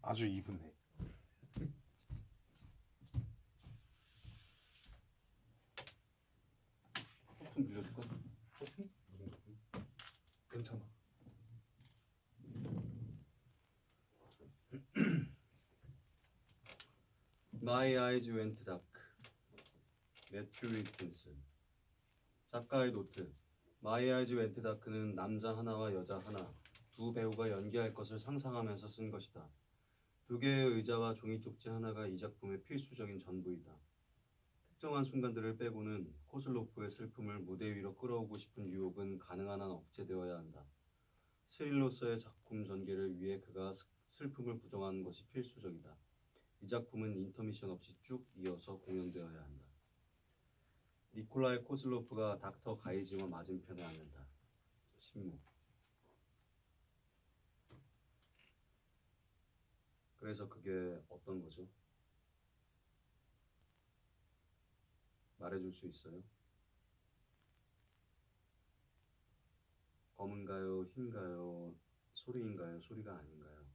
아주 이분해. 소품 빌려줄까? 소품? 무슨 소품? 괜찮아. My Eyes Went Dark. 매튜 위킨슨. 작가의 노트. My Eyes Went Dark는 남자 하나와 여자 하나, 두 배우가 연기할 것을 상상하면서 쓴 것이다. 두 개의 의자와 종이 쪽지 하나가 이 작품의 필수적인 전부이다. 특정한 순간들을 빼고는 코슬로프의 슬픔을 무대 위로 끌어오고 싶은 유혹은 가능한 한 억제되어야 한다. 스릴로서의 작품 전개를 위해 그가 슬픔을 부정하는 것이 필수적이다. 이 작품은 인터미션 없이 쭉 이어서 공연되어야 한다. 니콜라이 코슬로프가 닥터 가이지와 맞은편에 앉는다. 신무. 그래서 그게 어떤 거죠? 말해줄 수 있어요? 검은가요? 흰가요? 소리인가요? 소리가 아닌가요?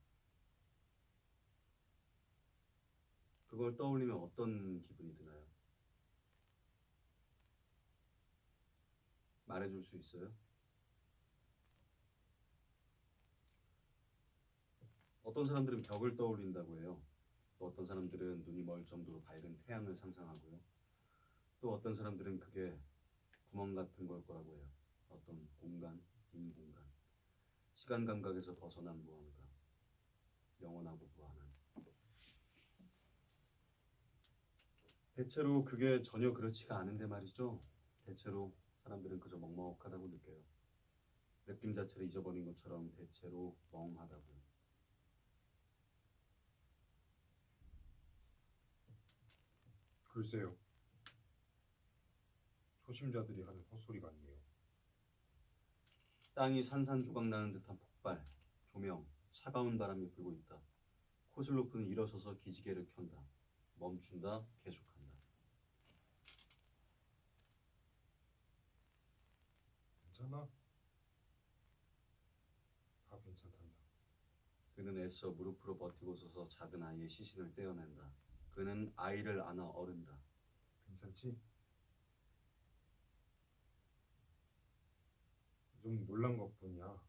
그걸 떠올리면 어떤 기분이 드나요? 말해줄 수 있어요? 어떤 사람들은 벽을 떠올린다고 해요. 또 어떤 사람들은 눈이 멀 정도로 밝은 태양을 상상하고요. 또 어떤 사람들은 그게 구멍 같은 걸 거라고 해요. 어떤 공간, 빈 공간, 시간 감각에서 벗어난 무언가, 영원하고 무한한. 대체로 그게 전혀 그렇지가 않은데 말이죠. 대체로 사람들은 그저 먹먹하다고 느껴요. 느낌 자체를 잊어버린 것처럼 대체로 멍하다고요. 글쎄요. 초심자들이 하는 헛소리 같네요. 땅이 산산조각 나는 듯한 폭발, 조명, 차가운 바람이 불고 있다. 코슬로프는 일어서서 기지개를 켠다. 멈춘다. 계속한다. 괜찮아? 다 괜찮단다. 그는 애써 무릎으로 버티고 서서 작은 아이의 시신을 떼어낸다. 그는 아이를 안아 어른다. 괜찮지? 좀 놀란 것뿐이야.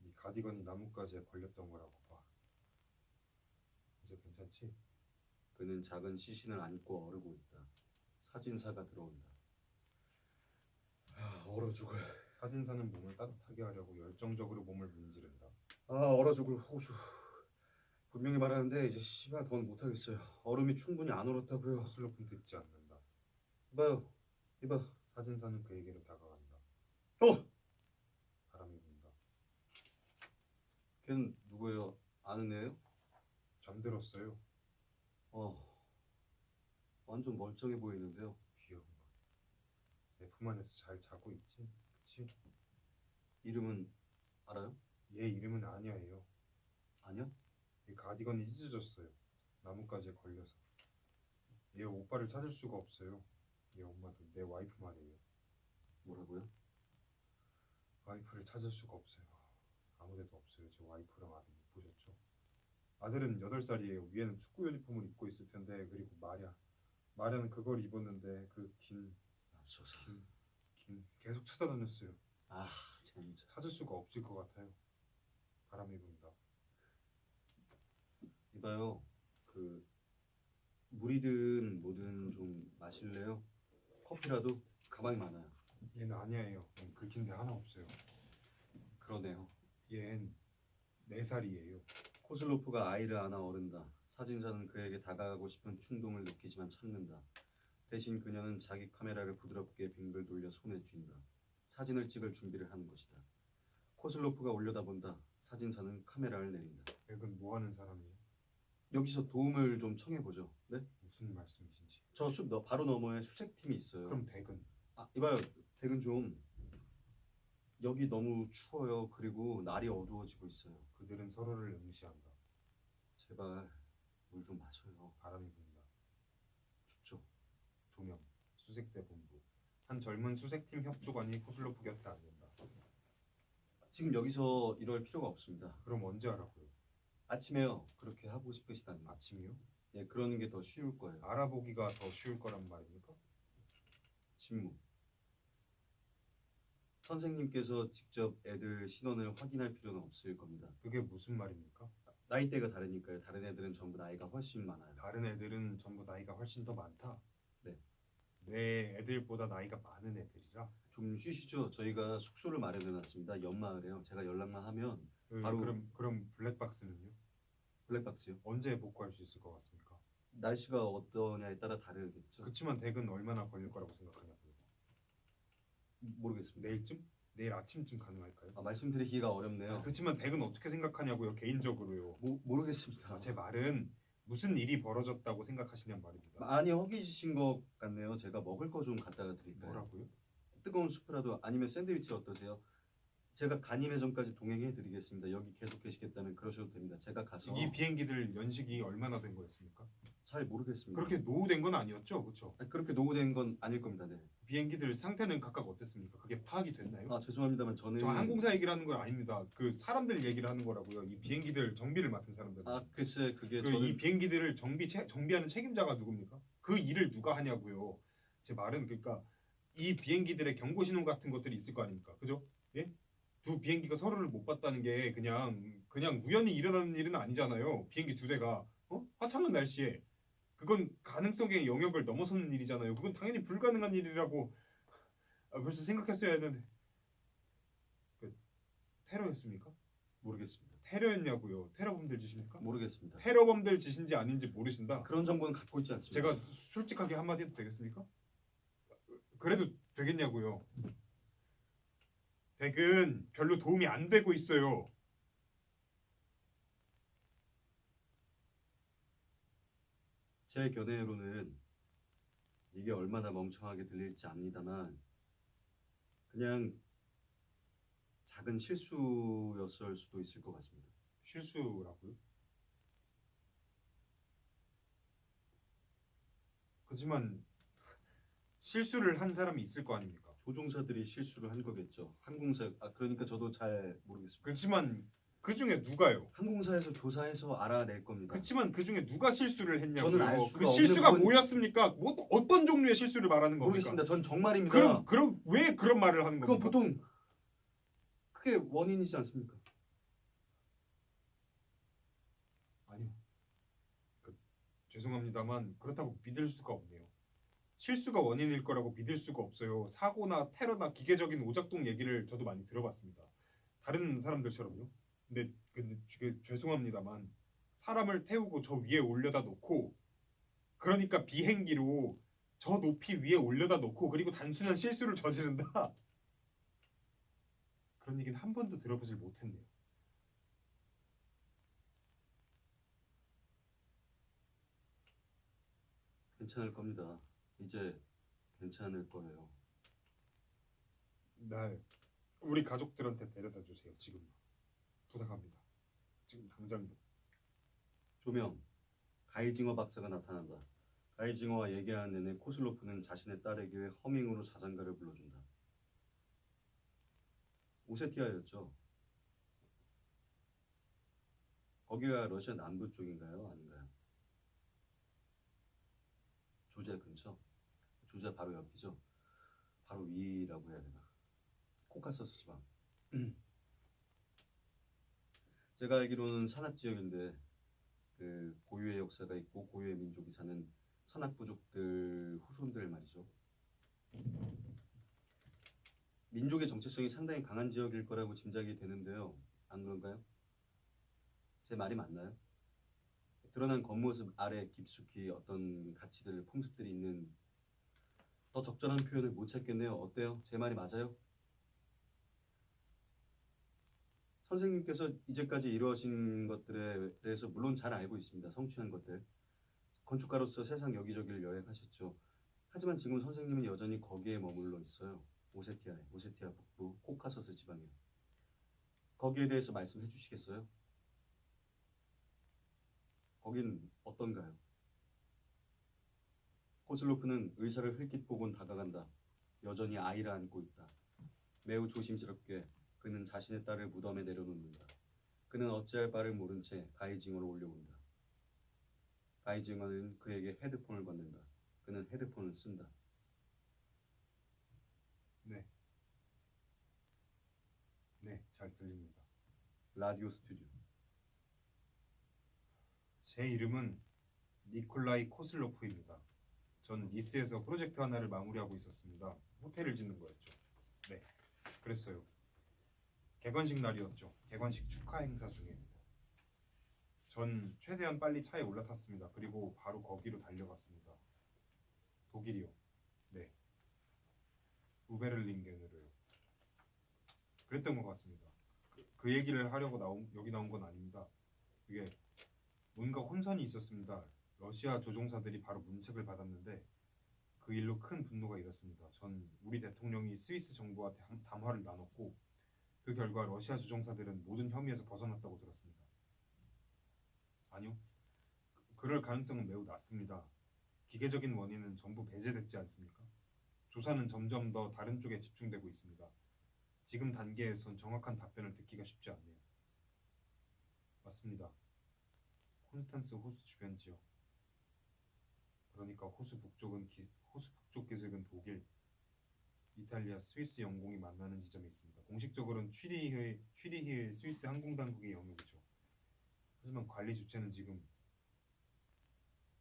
이 가디건이 나뭇가지에 걸렸던 거라고 봐. 이제 괜찮지? 그는 작은 시신을 안고 어르고 있다. 사진사가 들어온다. 얼어 죽을. 사진사는 몸을 따뜻하게 하려고 열정적으로 몸을 문지른다. 얼어 죽을 호주. 분명히 말하는데 이제 씨발 더는 못하겠어요. 얼음이 충분히 안 얼었다고요. 코슬로프는 듣지 않는다. 이봐요. 이봐. 사진사는 그에게로 다가간다. 어! 바람이 분다. 걔는 누구예요? 아는 애예요? 잠들었어요. 완전 멀쩡해 보이는데요. 귀여운 것. 내 품 안에서 잘 자고 있지? 그치? 이름은 알아요? 얘 이름은 아니야예요. 아니요? 이 가디건이 찢어졌어요. 나뭇가지에 걸려서. 얘 오빠를 찾을 수가 없어요. 얘 엄마도 내 와이프 말이에요. 뭐라고요? 와이프를 찾을 수가 없어요. 아무데도 없어요. 제 와이프랑 아들 못 보셨죠? 아들은 8살이에요. 위에는 축구 유니폼을 입고 있을 텐데 그리고 마랴는 그걸 입었는데 맙소사. 계속 찾아다녔어요. 진짜. 찾을 수가 없을 것 같아요. 바람이 분다. 이봐요. 그 물이든 뭐든 좀 마실래요? 커피라도 가방이 많아요. 얘는 아니에요. 긁힌 데 하나 없어요. 그러네요. 얘는 4살이에요. 코슬로프가 아이를 안아 어른다. 사진사는 그에게 다가가고 싶은 충동을 느끼지만 참는다. 대신 그녀는 자기 카메라를 부드럽게 빙글 돌려 손에 쥔다. 사진을 찍을 준비를 하는 것이다. 코슬로프가 올려다본다. 사진사는 카메라를 내린다. 백은 뭐 하는 사람이죠? 여기서 도움을 좀 청해보죠. 네? 무슨 말씀이신지. 저 숲 바로 너머에 수색팀이 있어요. 그럼 덱은? 이봐요. 댁은 좀 여기 너무 추워요. 그리고 날이 어두워지고 있어요. 그들은 서로를 응시한다. 제발 물 좀 마셔요. 바람이 분다. 춥죠? 조명, 수색대 본부. 한 젊은 수색팀 협조관이 코슬로프 곁에 앉는다. 지금 여기서 이럴 필요가 없습니다. 그럼 언제 하라고요? 아침에요. 그렇게 하고 싶으시다면 아침이요? 예, 그러는 게 더 쉬울 거예요. 알아보기가 더 쉬울 거란 말입니까? 침묵. 선생님께서 직접 애들 신원을 확인할 필요는 없을 겁니다. 그게 무슨 말입니까? 나이대가 다르니까요. 다른 애들은 전부 나이가 훨씬 많아요. 다른 애들은 전부 나이가 훨씬 더 많다. 네. 내 애들보다 나이가 많은 애들이라. 좀 쉬시죠. 저희가 숙소를 마련해놨습니다. 연마을에요. 제가 연락만 하면 바로- 그럼 블랙박스는요? 블랙박스요. 언제 복구할 수 있을 것 같습니까? 날씨가 어떠냐에 따라 다르겠죠. 그렇지만 댁은 얼마나 걸릴 거라고 생각하냐고요? 모르겠습니다. 내일쯤? 내일 아침쯤 가능할까요? 말씀드리기가 어렵네요. 그렇지만 댁은 어떻게 생각하냐고요? 개인적으로요. 모르겠습니다. 제 말은 무슨 일이 벌어졌다고 생각하시냔 말입니다. 많이 허기지신 것 같네요. 제가 먹을 거 좀 갖다가 드릴까요? 뭐라고요? 뜨거운 수프라도 아니면 샌드위치 어떠세요? 제가 간이매점까지 동행해드리겠습니다. 여기 계속 계시겠다면 그러셔도 됩니다. 제가 가서 이 비행기들 연식이 얼마나 된 거였습니까? 잘 모르겠습니다. 그렇게 노후된 건 아니었죠, 그렇죠? 그렇게 노후된 건 아닐 겁니다. 네. 비행기들 상태는 각각 어땠습니까? 그게 파악이 됐나요? 죄송합니다만 저는 저 항공사 얘기를 하는 건 아닙니다. 그 사람들 얘기를 하는 거라고요. 이 비행기들 정비를 맡은 사람들. 글쎄 그게 그 저는 이 비행기들을 정비하는 책임자가 누굽니까? 그 일을 누가 하냐고요. 제 말은 그러니까 이 비행기들의 경고 신호 같은 것들이 있을 거 아닙니까? 그죠? 예? 두 비행기가 서로를 못 봤다는 게 그냥 우연히 일어나는 일은 아니잖아요. 비행기 두 대가 화창한 날씨에 그건 가능성의 영역을 넘어서는 일이잖아요. 그건 당연히 불가능한 일이라고 벌써 생각했어야 했는데 테러였습니까? 모르겠습니다. 테러였냐고요? 테러범들 짓입니까? 모르겠습니다. 테러범들 짓인지 아닌지 모르신다. 그런 정보는 갖고 있지 않습니다. 제가 솔직하게 한마디 해도 되겠습니까? 그래도 되겠냐고요? 댁은 별로 도움이 안 되고 있어요. 제 견해로는 이게 얼마나 멍청하게 들릴지 압니다만 그냥 작은 실수였을 수도 있을 것 같습니다. 실수라고요? 그렇지만 실수를 한 사람이 있을 거 아닙니까? 조종사들이 실수를 한 거겠죠. 항공사 그러니까 저도 잘 모르겠습니다. 그렇지만 그 중에 누가요? 항공사에서 조사해서 알아낼 겁니다. 그렇지만 그 중에 누가 실수를 했냐고요? 저는 알 수가 그 없는 실수가 부분- 뭐였습니까? 어떤 종류의 실수를 말하는 겁니까? 모르겠습니다. 전 정말입니다. 그럼 왜 그런 말을 하는 그건 겁니까? 보통 그게 원인이지 않습니까? 아니요. 죄송합니다만 그렇다고 믿을 수가 없네요. 실수가 원인일 거라고 믿을 수가 없어요. 사고나 테러나 기계적인 오작동 얘기를 저도 많이 들어봤습니다. 다른 사람들처럼요. 근데 죄송합니다만 사람을 태우고 저 위에 올려다 놓고 그러니까 비행기로 저 높이 위에 올려다 놓고 그리고 단순한 실수를 저지른다. 그런 얘기는 한 번도 들어보질 못했네요. 괜찮을 겁니다. 이제 괜찮을 거예요. 날 우리 가족들한테 데려다 주세요. 지금 부탁합니다. 지금 당장요. 조명. 가이징어 박사가 나타난다. 가이징어와 얘기하는 내내 코슬로프는 자신의 딸에게 허밍으로 자장가를 불러준다. 오세티아였죠. 거기가 러시아 남부 쪽인가요? 아닌가요? 조지아 근처? 조지아 바로 옆이죠. 바로 위라고 해야 되나? 코카서스 지방. 제가 알기로는 산악 지역인데 그 고유의 역사가 있고 고유의 민족이 사는 산악 부족들 후손들 말이죠. 민족의 정체성이 상당히 강한 지역일 거라고 짐작이 되는데요. 안 그런가요? 제 말이 맞나요? 드러난 겉모습 아래 깊숙이 어떤 가치들, 풍습들이 있는 더 적절한 표현을 못 찾겠네요. 어때요? 제 말이 맞아요? 선생님께서 이제까지 이루어진 것들에 대해서 물론 잘 알고 있습니다. 성취한 것들. 건축가로서 세상 여기저기를 여행하셨죠. 하지만 지금 선생님은 여전히 거기에 머물러 있어요. 오세티아 북부 코카서스 지방에. 거기에 대해서 말씀해 주시겠어요? 거긴 어떤가요? 코슬로프는 의사를 흘낏 보곤 다가간다. 여전히 아이를 안고 있다. 매우 조심스럽게 그는 자신의 딸을 무덤에 내려놓는다. 그는 어찌할 바를 모른 채 가이징어를 올려본다. 가이징어는 그에게 헤드폰을 건넨다. 그는 헤드폰을 쓴다. 네. 네, 잘 들립니다. 라디오 스튜디오. 제 이름은 니콜라이 코슬로프입니다. 전 니스에서 프로젝트 하나를 마무리하고 있었습니다. 호텔을 짓는 거였죠. 네, 그랬어요. 개관식 날이었죠. 개관식 축하 행사 중에 전 최대한 빨리 차에 올라탔습니다. 그리고 바로 거기로 달려갔습니다. 독일이요. 네, 우베를링겐으로요. 그랬던 것 같습니다. 그 얘기를 하려고 여기 나온 건 아닙니다. 이게 뭔가 혼선이 있었습니다. 러시아 조종사들이 바로 문책을 받았는데 그 일로 큰 분노가 일었습니다. 전 우리 대통령이 스위스 정부와 담화를 나눴고 그 결과 러시아 조종사들은 모든 혐의에서 벗어났다고 들었습니다. 아니요. 그럴 가능성은 매우 낮습니다. 기계적인 원인은 전부 배제됐지 않습니까? 조사는 점점 더 다른 쪽에 집중되고 있습니다. 지금 단계에선 정확한 답변을 듣기가 쉽지 않네요. 맞습니다. 콘스탄스 호수 주변 지역. 그러니까 호수 북쪽 기슭은 독일, 이탈리아, 스위스 영공이 만나는 지점에 있습니다. 공식적으로는 취리힐 스위스 항공 당국의 영역이죠. 하지만 관리 주체는 지금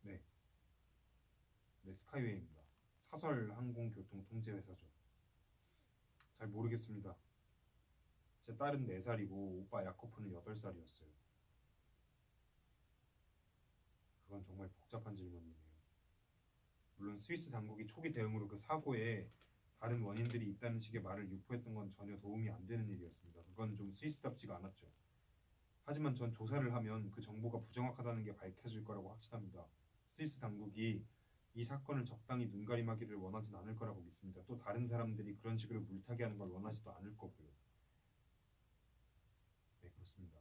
네 스카이웨이입니다. 사설 항공교통 통제 회사죠. 잘 모르겠습니다. 제 딸은 4살이고 오빠 야코프는 8살이었어요. 그건 정말 복잡한 질문이네요. 물론 스위스 당국이 초기 대응으로 그 사고에 다른 원인들이 있다는 식의 말을 유포했던 건 전혀 도움이 안 되는 일이었습니다. 그건 좀 스위스답지가 않았죠. 하지만 전 조사를 하면 그 정보가 부정확하다는 게 밝혀질 거라고 확신합니다. 스위스 당국이 이 사건을 적당히 눈가림하기를 원하진 않을 거라고 믿습니다. 또 다른 사람들이 그런 식으로 물타기 하는 걸 원하지도 않을 거고요. 네, 그렇습니다.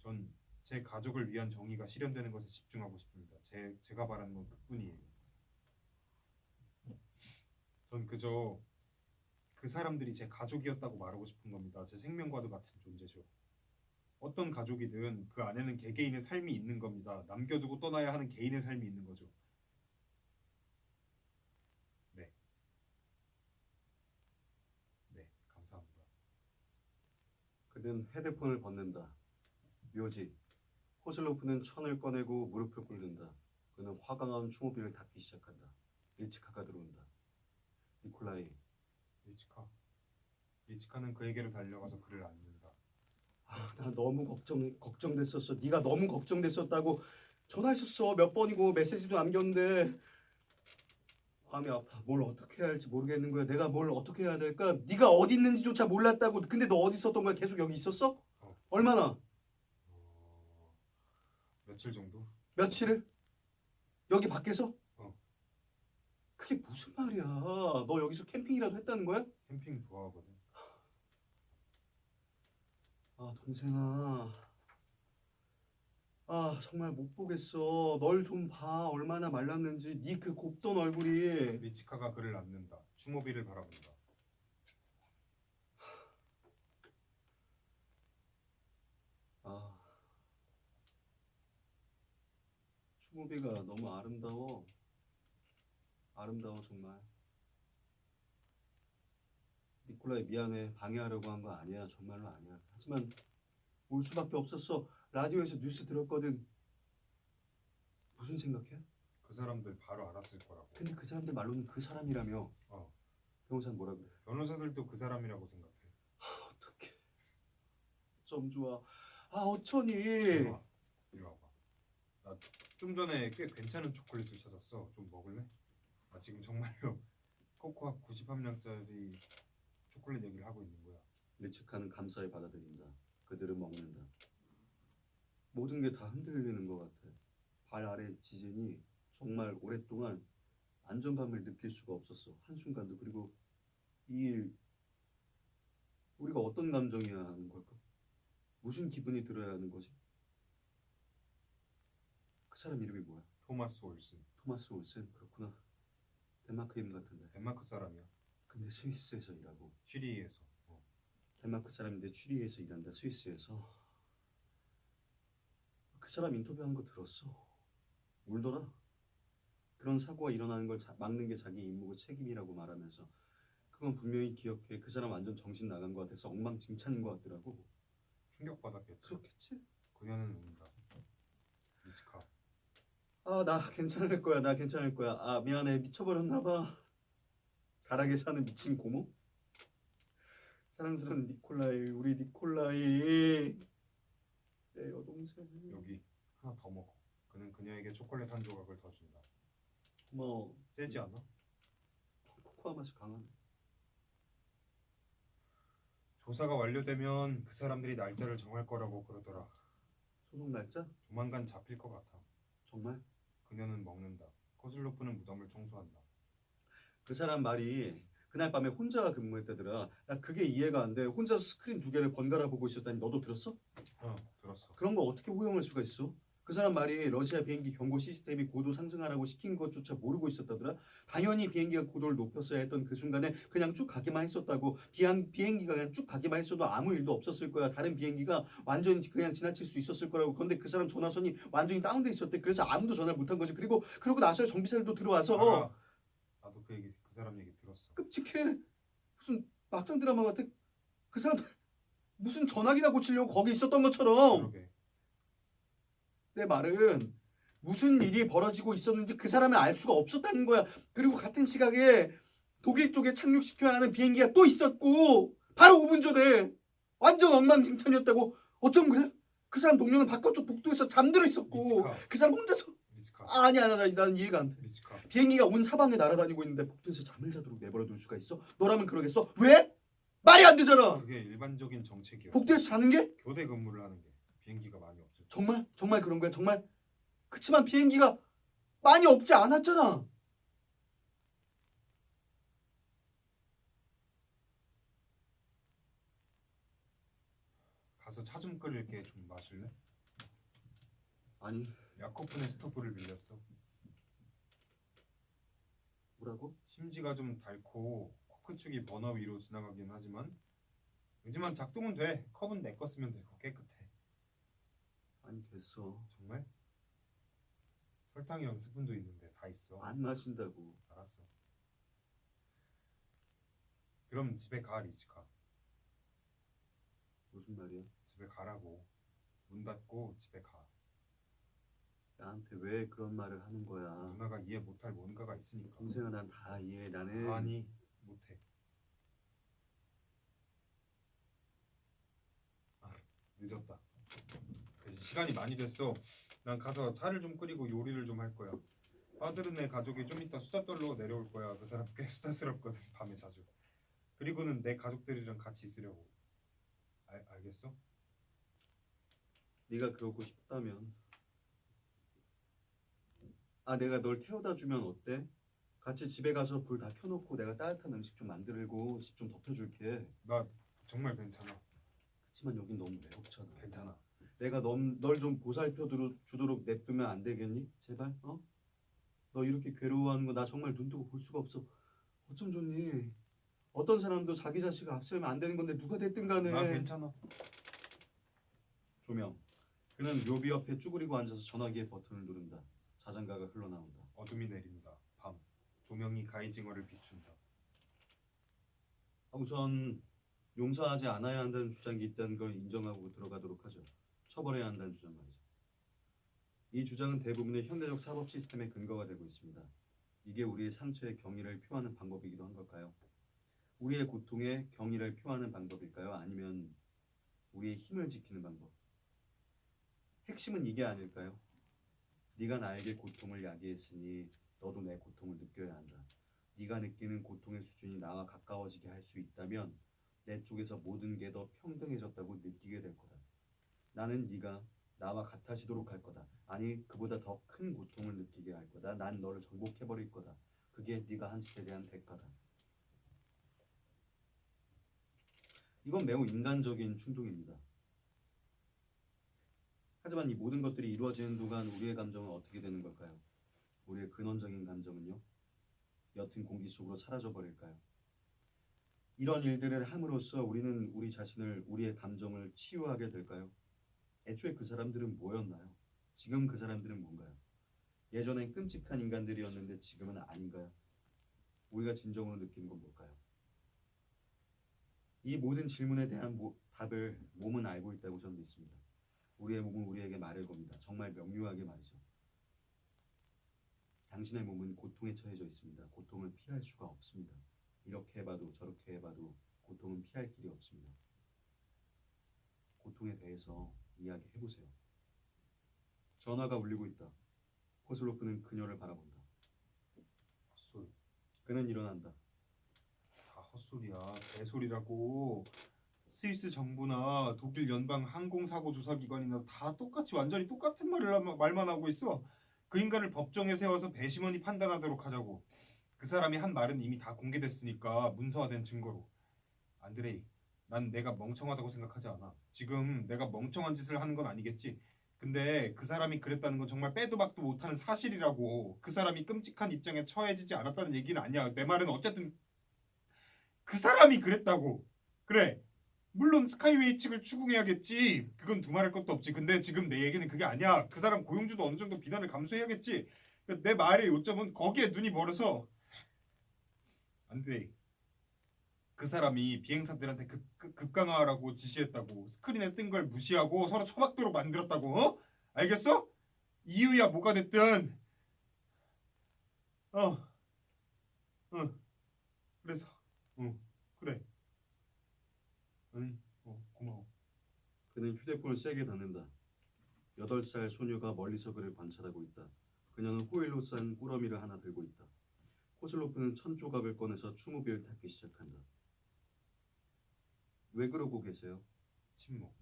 전 제 가족을 위한 정의가 실현되는 것에 집중하고 싶습니다. 제가 바라는 건 그뿐이에요. 전 그저 그 사람들이 제 가족이었다고 말하고 싶은 겁니다. 제 생명과도 같은 존재죠. 어떤 가족이든 그 안에는 개개인의 삶이 있는 겁니다. 남겨두고 떠나야 하는 개인의 삶이 있는 거죠. 네. 네, 감사합니다. 그는 헤드폰을 벗는다. 묘지. 호슬로프는 천을 꺼내고 무릎을 꿇는다. 그는 화강한 추모비를 닫기 시작한다. 리치카가 들어온다. 니콜라이. 리치카는 그에게로 달려가서 그를 안는다. 나 너무 걱정됐었어. 네가 너무 걱정됐었다고 전화했었어. 몇 번이고 메시지도 남겼는데 마음이 아파. 뭘 어떻게 해야 할지 모르겠는 거야. 내가 뭘 어떻게 해야 될까? 네가 어디 있는지조차 몰랐다고. 근데 너 어디 있었던 거야? 계속 여기 있었어? 얼마나? 며칠 정도? 며칠을? 여기 밖에서? 어. 그게 무슨 말이야? 너 여기서 캠핑이라도 했다는 거야? 캠핑 좋아하거든. 아, 동생아. 아, 정말 못 보겠어. 널 좀 봐. 얼마나 말랐는지. 네 그 곱던 얼굴이. 리치카가 그를 안는다. 추모비를 바라본다. 아, 추모비가 너무 아름다워. 아름다워 정말. 니콜라이 미안해. 방해하려고 한 거 아니야. 정말로 아니야. 하지만 올 수밖에 없었어. 라디오에서 뉴스 들었거든. 무슨 생각해? 그 사람들 바로 알았을 거라고. 근데 그 사람들 말로는 그 사람이라며. 변호사는 뭐라 그래? 변호사들도 그 사람이라고 생각해. 어떡해. 좀 좋아. 아, 어쩌니. 이리 와봐. 나 좀 전에 꽤 괜찮은 초콜릿을 찾았어. 좀 먹을래? 나 지금 정말로 코코아 90함량짜리 초콜릿 얘기를 하고 있는 거야. 리치카는 감사히 받아들인다. 그들은 먹는다. 모든 게 다 흔들리는 것 같아. 발 아래 지진이 정말 오랫동안 안정감을 느낄 수가 없었어. 한순간도. 그리고 이 일 우리가 어떤 감정이어야 하는 걸까? 무슨 기분이 들어야 하는 거지? 그 사람 이름이 뭐야? 토마스 올슨. 토마스 올센. 그렇구나. 덴마크 이름 같은데. 덴마크 사람이야. 근데 스위스에서 일하고. 취리히에서. 덴마크 사람인데 취리히에서 일한다. 스위스에서. 사람 인터뷰한 거 들었어. 울더라. 그런 사고가 일어나는 걸 막는 게 자기 임무고 책임이라고 말하면서 그건 분명히 기억해. 그 사람 완전 정신 나간 것 같아서 엉망진창인 것 같더라고. 충격받았겠죠. 그렇겠지? 그녀는 운다. 이츠카. 아, 나 괜찮을 거야. 나 괜찮을 거야. 아, 미안해. 미쳐버렸나 봐. 가락에 사는 미친 고모? 사랑스러운 니콜라이, 우리 니콜라이. 내 여동생. 여기 하나 더 먹어. 그는 그녀에게 초콜릿 한 조각을 더 준다. 고마워. 세지 않아? 코코아 맛이 강하네. 조사가 완료되면 그 사람들이 날짜를 정할 거라고 그러더라. 소송 날짜? 조만간 잡힐 것 같아. 정말? 그녀는 먹는다. 코슬로프는 무덤을 청소한다. 그 사람 말이 그날 밤에 혼자 근무했다더라. 나 그게 이해가 안 돼. 혼자 스크린 2개를 번갈아 보고 있었다니 너도 들었어? 들었어. 그런 거 어떻게 호용할 수가 있어? 그 사람 말이 러시아 비행기 경고 시스템이 고도 상승하라고 시킨 것조차 모르고 있었다더라. 당연히 비행기가 고도를 높였어야 했던 그 순간에 그냥 쭉 가기만 했었다고. 비행기가 그냥 쭉 가기만 했어도 아무 일도 없었을 거야. 다른 비행기가 완전히 그냥 지나칠 수 있었을 거라고. 그런데 그 사람 전화선이 완전히 다운돼 있었대. 그래서 아무도 전화를 못한 거지. 그러고 나서 정비사들도 들어와서 알아. 나도 그 사람 얘기 들었어. 끔찍해. 무슨 막장 드라마 같아. 그 사람들 무슨 전화기나 고치려고 거기 있었던 것처럼. 그러게. 내 말은 무슨 일이 벌어지고 있었는지 그 사람은 알 수가 없었다는 거야. 그리고 같은 시각에 독일 쪽에 착륙시켜야 하는 비행기가 또 있었고 바로 5분 전에 완전 엉망진창이었다고. 어쩜 그래? 그 사람 동료는 바깥쪽 복도에서 잠들어 있었고 미츠카. 그 사람 혼자서 미츠카. 아니야 난 이해가 안 돼. 미츠카. 비행기가 온 사방에 날아다니고 있는데 복도에서 잠을 자도록 내버려 둘 수가 있어? 너라면 그러겠어? 왜? 말이 안 되잖아. 그게 일반적인 정책이야. 복도에서 자는 게? 교대 근무를 하는 게 비행기가 많이 없을 때. 정말 그런 거야? 정말? 그치만 비행기가 많이 없지 않았잖아. 가서 차 좀 끓일게. 좀 마실래? 아니, 야코프네 스토브를 빌렸어. 뭐라고? 심지가 좀 닳고 코크축이 버너 위로 지나가긴 하지만 작동은 돼. 컵은 내 거 쓰면 되고 깨끗해. 아니, 됐어. 정말? 설탕이랑 스푼도 있는데 다 있어. 안 마신다고. 알았어. 그럼 집에 가, 리치카. 무슨 말이야? 집에 가라고. 문 닫고 집에 가. 나한테 왜 그런 말을 하는 거야? 누나가 이해 못할 뭔가가 있으니까. 동생아, 난 다 이해해. 나는 아니, 못해. 늦었다. 시간이 많이 됐어. 난 가서 차를 좀 끓이고 요리를 좀 할 거야. 빠드르네 가족이 좀 이따 수다 떨러 내려올 거야. 그 사람 꽤 수다스럽거든. 밤에 자주. 그리고는 내 가족들이랑 같이 있으려고. 알겠어? 네가 그러고 싶다면 내가 널 태워다 주면 어때? 같이 집에 가서 불 다 켜놓고 내가 따뜻한 음식 좀 만들고 집 좀 덮여줄게. 나 정말 괜찮아. 그치만 여긴 너무 외롭잖아. 괜찮아. 내가 널 좀 보살펴 주도록 냅두면 안 되겠니? 제발, 어? 너 이렇게 괴로워하는 거 나 정말 눈 뜨고 볼 수가 없어. 어쩜 좋니? 어떤 사람도 자기 자식을 앞세우면 안 되는 건데 누가 됐든 간에. 나 괜찮아. 조명. 그는 묘비 옆에 쭈그리고 앉아서 전화기의 버튼을 누른다. 자장가가 흘러나온다. 어둠이 내린다. 밤. 조명이 가이징어를 비춘다. 우선 용서하지 않아야 한다는 주장이 있다는 걸 인정하고 들어가도록 하죠. 처벌해야 한다는 주장 말이죠. 이 주장은 대부분의 현대적 사법 시스템의 근거가 되고 있습니다. 이게 우리의 상처의 경의를 표하는 방법이기도 한 걸까요? 우리의 고통에 경의를 표하는 방법일까요? 아니면 우리의 힘을 지키는 방법? 핵심은 이게 아닐까요? 네가 나에게 고통을 야기했으니 너도 내 고통을 느껴야 한다. 네가 느끼는 고통의 수준이 나와 가까워지게 할 수 있다면 내 쪽에서 모든 게 더 평등해졌다고 느끼게 될 거다. 나는 네가 나와 같아지도록 할 거다. 아니, 그보다 더 큰 고통을 느끼게 할 거다. 난 너를 정복해버릴 거다. 그게 네가 한 짓에 대한 대가다. 이건 매우 인간적인 충동입니다. 하지만 이 모든 것들이 이루어지는 동안 우리의 감정은 어떻게 되는 걸까요? 우리의 근원적인 감정은요? 옅은 공기 속으로 사라져버릴까요? 이런 일들을 함으로써 우리는 우리 자신을, 우리의 감정을 치유하게 될까요? 애초에 그 사람들은 뭐였나요? 지금 그 사람들은 뭔가요? 예전엔 끔찍한 인간들이었는데 지금은 아닌가요? 우리가 진정으로 느끼는 건 뭘까요? 이 모든 질문에 대한 답을 몸은 알고 있다고 저는 믿습니다. 우리의 몸은 우리에게 말할 겁니다. 정말 명료하게 말이죠. 당신의 몸은 고통에 처해져 있습니다. 고통을 피할 수가 없습니다. 이렇게 해봐도 저렇게 해봐도 고통은 피할 길이 없습니다. 고통에 대해서 이야기해보세요. 전화가 울리고 있다. 코슬로프는 그녀를 바라본다. 헛소리. 그는 일어난다. 다 헛소리야. 개소리라고. 스위스 정부나 독일 연방 항공사고 조사기관이나 다 똑같이 완전히 똑같은 말만 하고 있어. 그 인간을 법정에 세워서 배심원이 판단하도록 하자고. 그 사람이 한 말은 이미 다 공개됐으니까 문서화된 증거로. 안드레이, 난 내가 멍청하다고 생각하지 않아. 지금 내가 멍청한 짓을 하는 건 아니겠지. 근데 그 사람이 그랬다는 건 정말 빼도 박도 못하는 사실이라고. 그 사람이 끔찍한 입장에 처해지지 않았다는 얘기는 아니야. 내 말은 어쨌든 그 사람이 그랬다고. 그래. 물론 스카이웨이 측을 추궁해야겠지. 그건 두말할 것도 없지. 근데 지금 내 얘기는 그게 아니야. 그 사람 고용주도 어느 정도 비난을 감수해야겠지. 내 말의 요점은 거기에 눈이 멀어서. 안드레이, 그 사람이 비행사들한테 급강하라고 지시했다고. 스크린에 뜬 걸 무시하고 서로 처박도록 만들었다고. 어? 알겠어? 이유야 뭐가 됐든. 어, 어, 그래서, 그래. 아니, 고마워. 그는 휴대폰을 세게 닫는다. 8살 소녀가 멀리서 그를 관찰하고 있다. 그녀는 호일로 싼 꾸러미를 하나 들고 있다. 코슬로프는 천 조각을 꺼내서 추모비를 닦기 시작한다. 왜 그러고 계세요? 침묵.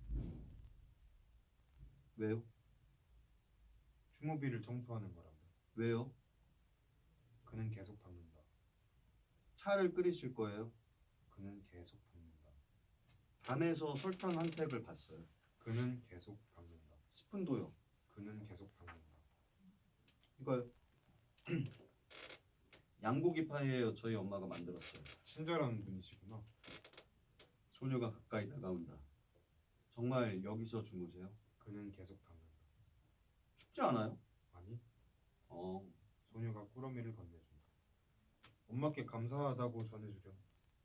왜요? 주모비를 청소하는 거란다. 왜요? 그는 계속 닦는다. 차를 끓이실 거예요? 그는 계속 닦는다. 밤에서 설탕 한 팩을 봤어요. 그는 계속 닦는다. 스푼도요. 그는 계속 닦는다. 이거요. 양고기 파이예요. 저희 엄마가 만들었어요. 친절한 분이시구나. 소녀가 가까이 다가온다. 정말 여기서 주무세요? 그는 계속 닦는다. 춥지 않아요? 아니, 어, 소녀가 꾸러미를 건네준다. 엄마께 감사하다고 전해주렴.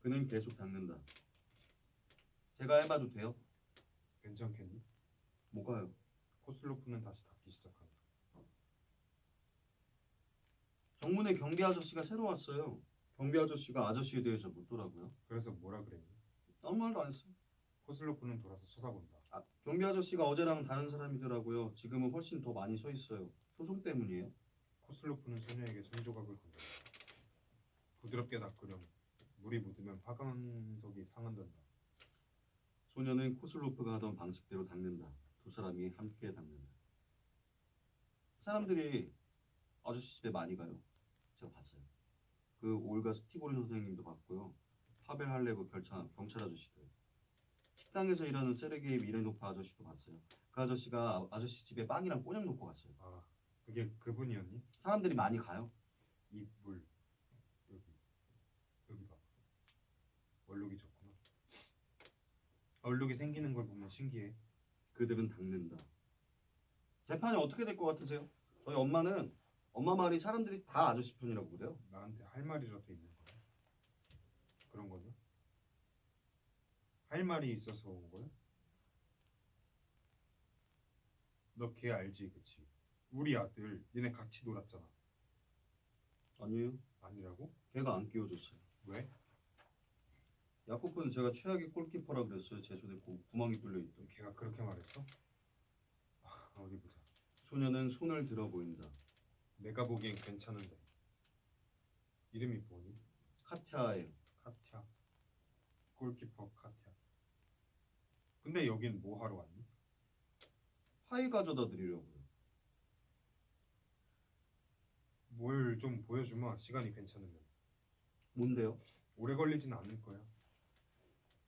그는 계속 닦는다. 제가 해봐도 돼요? 괜찮겠니? 뭐가요? 코슬로프는 다시 닦기 시작한다. 정문에 경비 아저씨가 새로 왔어요. 경비 아저씨가 아저씨에 대해서 묻더라고요. 그래서 뭐라 그랬니? 아무 말도 안 했어요. 코슬로프는 돌아서 쳐다본다. 경비 아저씨가 어제랑 다른 사람이더라고요. 지금은 훨씬 더 많이 서 있어요. 소송 때문이에요. 코슬로프는 소녀에게 손조각을 건넨다. 부드럽게 닦으렴. 물이 묻으면 화강석이 상한단다. 소녀는 코슬로프가 하던 방식대로 닦는다. 두 사람이 함께 닦는다. 사람들이 아저씨 집에 많이 가요. 제가 봤어요. 그 올가 스티고린 선생님도 봤고요. 파벨 할레브 경찰 아저씨도. 식당에서 일하는 세르게이 미레노파 아저씨도 봤어요. 그 아저씨가 아저씨 집에 빵이랑 꼬냑 놓고 갔어요. 아, 그게 그분이었니? 사람들이 많이 가요. 이 물 여기 봐. 얼룩이 좋구나. 얼룩이 생기는 걸 보면 신기해. 그들은 닦는다. 재판이 어떻게 될 것 같으세요? 저희 엄마 말이 사람들이 다 아저씨 편이라고 그래요. 나한테 할 말이라도 있는 거야? 그런 거냐? 할 말이 있어서 온 거야? 너 걔 알지, 그치? 우리 아들 니네 같이 놀았잖아. 아니에요. 아니라고? 걔가 안 끼워줬어요. 왜? 야코프는 제가 최악의 골키퍼라 그랬어요. 제 손에 구멍이 뚫려 있던. 걔가 그렇게 말했어? 어디 보자. 소녀는 손을 들어 보인다. 내가 보기엔 괜찮은데. 이름이 뭐니? 카티아예요. 카티아. 골키퍼 카티아. 근데 여긴 뭐 하러 왔니? 파이 가져다 드리려고요. 뭘 좀 보여주마. 시간이 괜찮으면. 뭔데요? 오래 걸리진 않을 거야.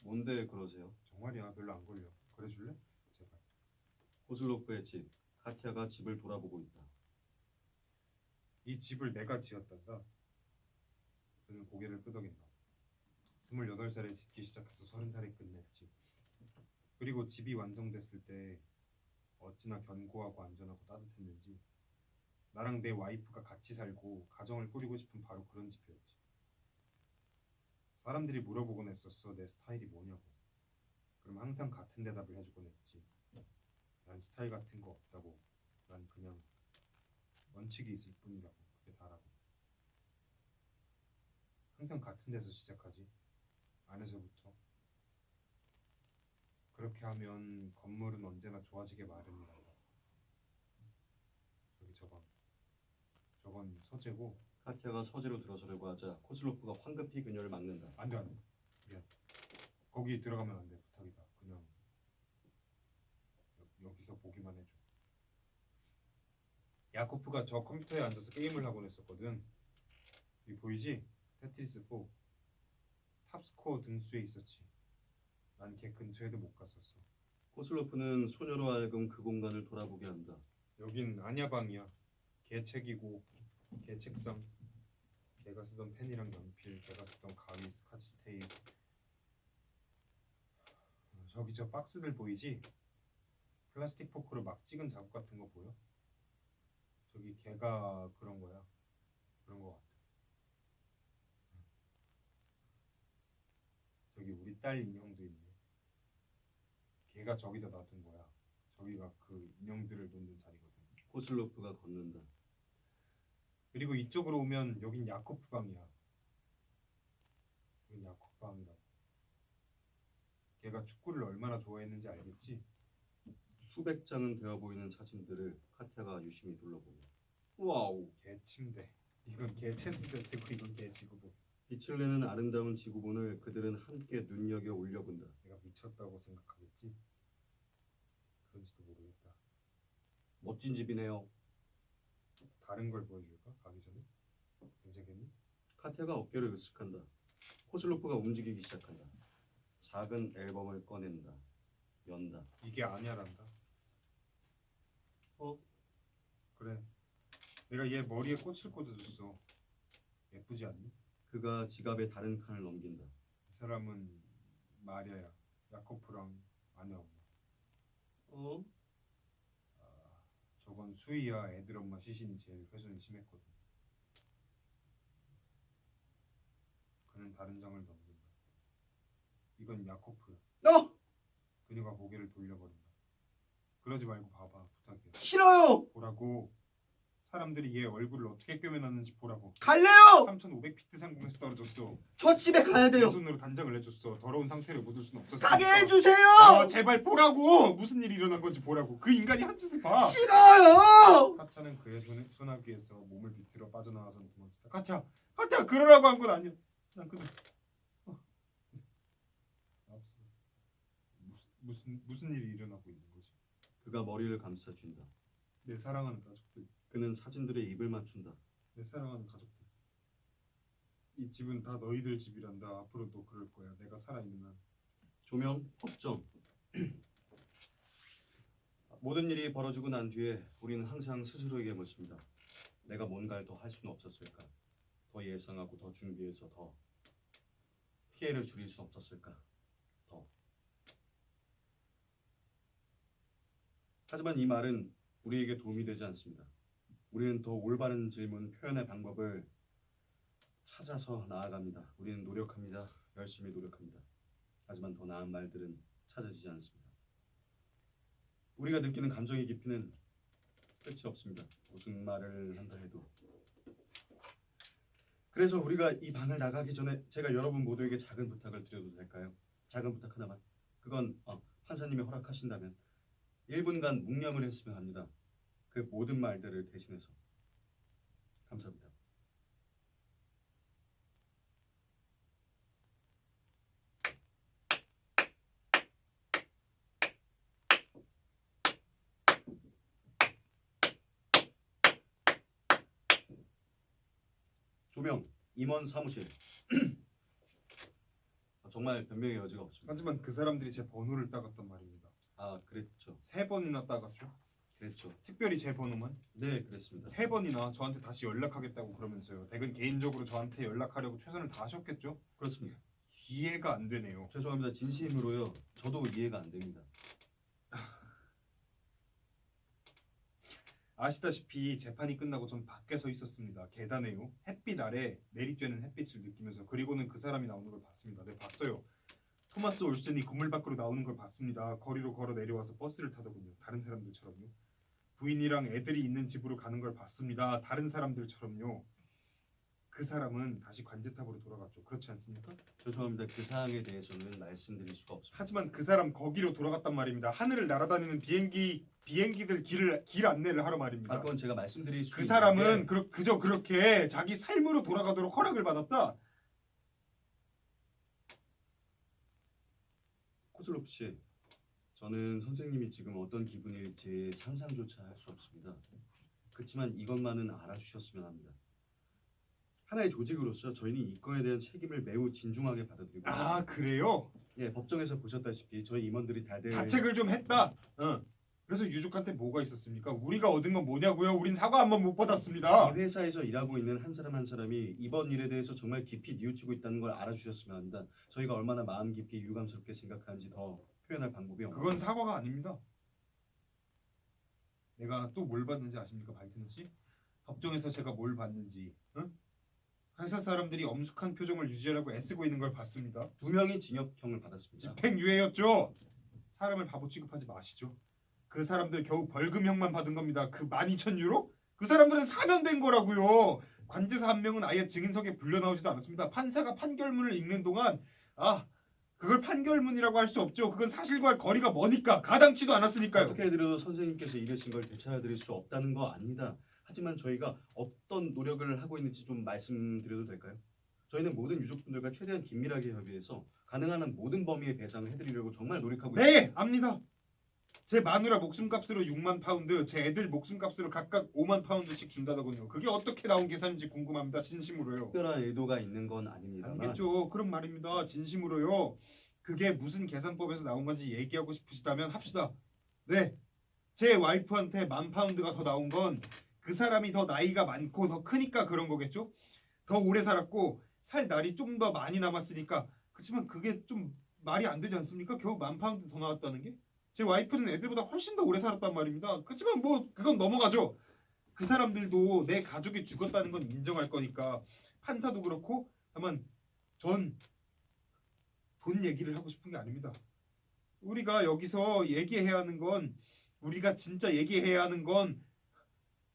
뭔데 그러세요? 정말이야. 별로 안 걸려. 그래 줄래? 제발. 코슬로프의 집. 카티아가 집을 돌아보고 있다. 이 집을 내가 지었단다. 그는 고개를 끄덕인다. 28살에 짓기 시작해서 30살에 끝냈지. 그리고 집이 완성됐을 때 어찌 어찌나 견고하고 안전하고 따뜻했는지. 나랑 내 와이프가 같이 살고 가정을 꾸리고 싶은 바로 그런 집이었지. 사람들이 물어보곤 했었어. 내 스타일이 뭐냐고. 그럼 항상 같은 대답을 해주곤 했지. 난 스타일 같은 거 없다고. 난 그냥 원칙이 있을 뿐이라고. 그게 다라고. 항상 같은 데서 시작하지. 안에서부터. 그렇게 하면 건물은 언제나 좋아지게 마련이란다. 저기 저건 서재고. 카티아가 서재로 들어서려고 하자 코슬로프가 황급히 그녀를 막는다. 안돼 안돼. 미안. 거기 들어가면 안돼. 부탁이다. 그냥 여기서 보기만 해줘. 야코프가 저 컴퓨터에 앉아서 게임을 하곤 했었거든. 여기 보이지? 테트리스 4 탑스코어 등수에 있었지. 난 걔 근처에도 못 갔었어. 코슬로프는 소녀로 하여금 그 공간을 돌아보게 한다. 여긴 아냐 방이야. 걔 책이고 걔 책상, 걔가 쓰던 펜이랑 연필, 걔가 쓰던 가위, 스카치 테이프. 저기 저 박스들 보이지? 플라스틱 포크로 막 찍은 자국 같은 거 보여? 저기 걔가 그런 거야. 그런 거 같아. 저기 우리 딸 인형도 있네. 걔가 저기다 놔둔 거야. 저기가 그 인형들을 놓는 자리거든. 코슬로프가 걷는다. 그리고 이쪽으로 오면 여긴 야코프 방이야. 여긴 야코프 방이라고. 걔가 축구를 얼마나 좋아했는지 알겠지? 수백 장은 되어 보이는 사진들을 카티아가 유심히 둘러보며 와우. 걔 침대. 이건 걔 체스 세트고 이건 걔 지구본. 빛을 내는 아름다운 지구본을 그들은 함께 눈여겨 올려본다. 내가 미쳤다고 생각하겠지? 그런지도 모르겠다. 멋진 집이네요. 다른 걸 보여줄까? 가기 전에? 괜찮겠니? 카티아가 어깨를 으쓱한다. 코슬로프가 움직이기 시작한다. 작은 앨범을 꺼낸다. 연다. 이게 아니야란다. 어? 그래. 내가 얘 머리에 꽃을 꽂아줬어. 예쁘지 않니? 그가 지갑의 다른 칸을 넘긴다. 이 사람은 마리아야. 야코프랑 아내 엄마. 어? 저건 수희야. 애들 엄마 시신이 제일 훼손이 심했거든. 그는 다른 장을 넘긴다. 이건 야코프야. 어! 그녀가 고개를 돌려버린다. 그러지 말고 봐봐. 부탁이야. 싫어요! 보라고. 사람들이 얘 얼굴을 어떻게 꿰매놨는지 보라고. 갈래요! 3500피트 상공에서 떨어졌어. 저 집에 가야 내 돼요. 손으로 단장을 해줬어. 더러운 상태를 묻을 수는 없었어. 가게 해주세요! 제발 보라고. 무슨 일이 일어난 건지 보라고. 그 인간이 한 짓을 봐. 싫어요! 카티아는 그의 소나기에서 몸을 비틀어 빠져나와서 도망쳤다. 카티아 그러라고 한 건 아니야. 난 그저 없어. 무슨 일이 일어나고 있는 거지? 그가 머리를 감싸준다. 내 사랑하는 가족들. 그는 사진들의 입을 맞춘다. 내 사랑하는 가족들. 이 집은 다 너희들 집이란다. 앞으로도 그럴 거야. 내가 살아있는 한. 조명, 법정. 모든 일이 벌어지고 난 뒤에 우리는 항상 스스로에게 묻습니다. 내가 뭔가를 더 할 수는 없었을까? 더 예상하고 더 준비해서 더 피해를 줄일 수 없었을까? 더. 하지만 이 말은 우리에게 도움이 되지 않습니다. 우리는 더 올바른 질문, 표현의 방법을 찾아서 나아갑니다. 우리는 노력합니다. 열심히 노력합니다. 하지만 더 나은 말들은 찾아지지 않습니다. 우리가 느끼는 감정의 깊이는 끝이 없습니다. 무슨 말을 한다 해도. 그래서 우리가 이 방을 나가기 전에 제가 여러분 모두에게 작은 부탁을 드려도 될까요? 작은 부탁 하나만. 그건 판사님이 허락하신다면 1분간 묵념을 했으면 합니다. 그 모든 말들을 대신해서. 감사합니다. 조명, 임원 사무실. 정말 변명의 여지가 없습니다. 하지만 그 사람들이 제 번호를 따갔단 말입니다. 아, 그랬죠. 3번이나 따갔죠. 그랬죠. 특별히 제 번호만 네, 그랬습니다. 3번이나 저한테 다시 연락하겠다고 그러면서요. 댁은 개인적으로 저한테 연락하려고 최선을 다하셨겠죠. 그렇습니다. 이해가 안 되네요. 죄송합니다. 진심으로요. 저도 이해가 안 됩니다. 아시다시피 재판이 끝나고 전 밖에 서 있었습니다. 계단에요. 햇빛 아래 내리쬐는 햇빛을 느끼면서 그리고는 그 사람이 나오는 걸 봤습니다. 네, 봤어요. 토마스 올슨이 건물 밖으로 나오는 걸 봤습니다. 거리로 걸어 내려와서 버스를 타더군요. 다른 사람들처럼요. 부인이랑 애들이 있는 집으로 가는 걸 봤습니다. 다른 사람들처럼요. 그 사람은 다시 관제탑으로 돌아갔죠. 그렇지 않습니까? 죄송합니다. 그 사항에 대해서는 말씀드릴 수가 없습니다. 하지만 그 사람 거기로 돌아갔단 말입니다. 하늘을 날아다니는 비행기들 길 안내를 하러 말입니다. 아, 그건 제가 말씀드릴 수 그 있는 사람은 게 그저 그렇게 자기 삶으로 돌아가도록 허락을 받았다. 코슬로프 씨, 저는 선생님이 지금 어떤 기분일지 상상조차 할 수 없습니다. 그렇지만 이것만은 알아주셨으면 합니다. 하나의 조직으로서 저희는 이 건에 대한 책임을 매우 진중하게 받아들이고 아, 그래요? 예, 법정에서 보셨다시피 저희 임원들이 다들 자책을 좀 했다. 그래서 유족한테 뭐가 있었습니까? 우리가 얻은 건 뭐냐고요? 우린 사과 한 번 못 받았습니다. 이 회사에서 일하고 있는 한 사람 한 사람이 이번 일에 대해서 정말 깊이 뉘우치고 있다는 걸 알아주셨으면 합니다. 저희가 얼마나 마음 깊이 유감스럽게 생각하는지 더 표현할 방법이 없습니다. 그건 사과가 아닙니다. 내가 또 뭘 받는지 아십니까, 바이트너 씨? 법정에서 제가 뭘 받는지, 회사 사람들이 엄숙한 표정을 유지하려고 애쓰고 있는 걸 봤습니다. 2명이 징역형을 받았습니다. 집행유예였죠. 사람을 바보 취급하지 마시죠. 그 사람들 겨우 벌금형만 받은 겁니다. 그 12,000유로? 그 사람들은 사면된 거라고요. 관제사 한 명은 아예 증인석에 불려 나오지도 않았습니다. 판사가 판결문을 읽는 동안 그걸 판결문이라고 할 수 없죠. 그건 사실과 거리가 머니까 가당치도 않았으니까요. 어떻게 해드려도 선생님께서 이러신 걸 되찾아드릴 수 없다는 거 아닙니다. 하지만 저희가 어떤 노력을 하고 있는지 좀 말씀드려도 될까요? 저희는 모든 유족분들과 최대한 긴밀하게 협의해서 가능한 한 모든 범위의 배상을 해드리려고 정말 노력하고 있습니다. 네, 압니다. 제 마누라 목숨값으로 6만 파운드, 제 애들 목숨값으로 각각 5만 파운드씩 준다더군요. 그게 어떻게 나온 계산인지 궁금합니다. 진심으로요. 특별한 의도가 있는 건 아닙니다만 알겠죠. 그런 말입니다. 진심으로요. 그게 무슨 계산법에서 나온 건지 얘기하고 싶으시다면 합시다. 네, 제 와이프한테 10,000파운드가 더 나온 건 그 사람이 더 나이가 많고 더 크니까 그런 거겠죠. 더 오래 살았고 살 날이 좀 더 많이 남았으니까. 그렇지만 그게 좀 말이 안 되지 않습니까? 겨우 10,000파운드 더 나왔다는 게. 제 와이프는 애들보다 훨씬 더 오래 살았단 말입니다. 그렇지만 뭐 그건 넘어가죠. 그 사람들도 내 가족이 죽었다는 건 인정할 거니까. 판사도 그렇고. 다만 전 돈 얘기를 하고 싶은 게 아닙니다. 우리가 여기서 얘기해야 하는 건, 우리가 진짜 얘기해야 하는 건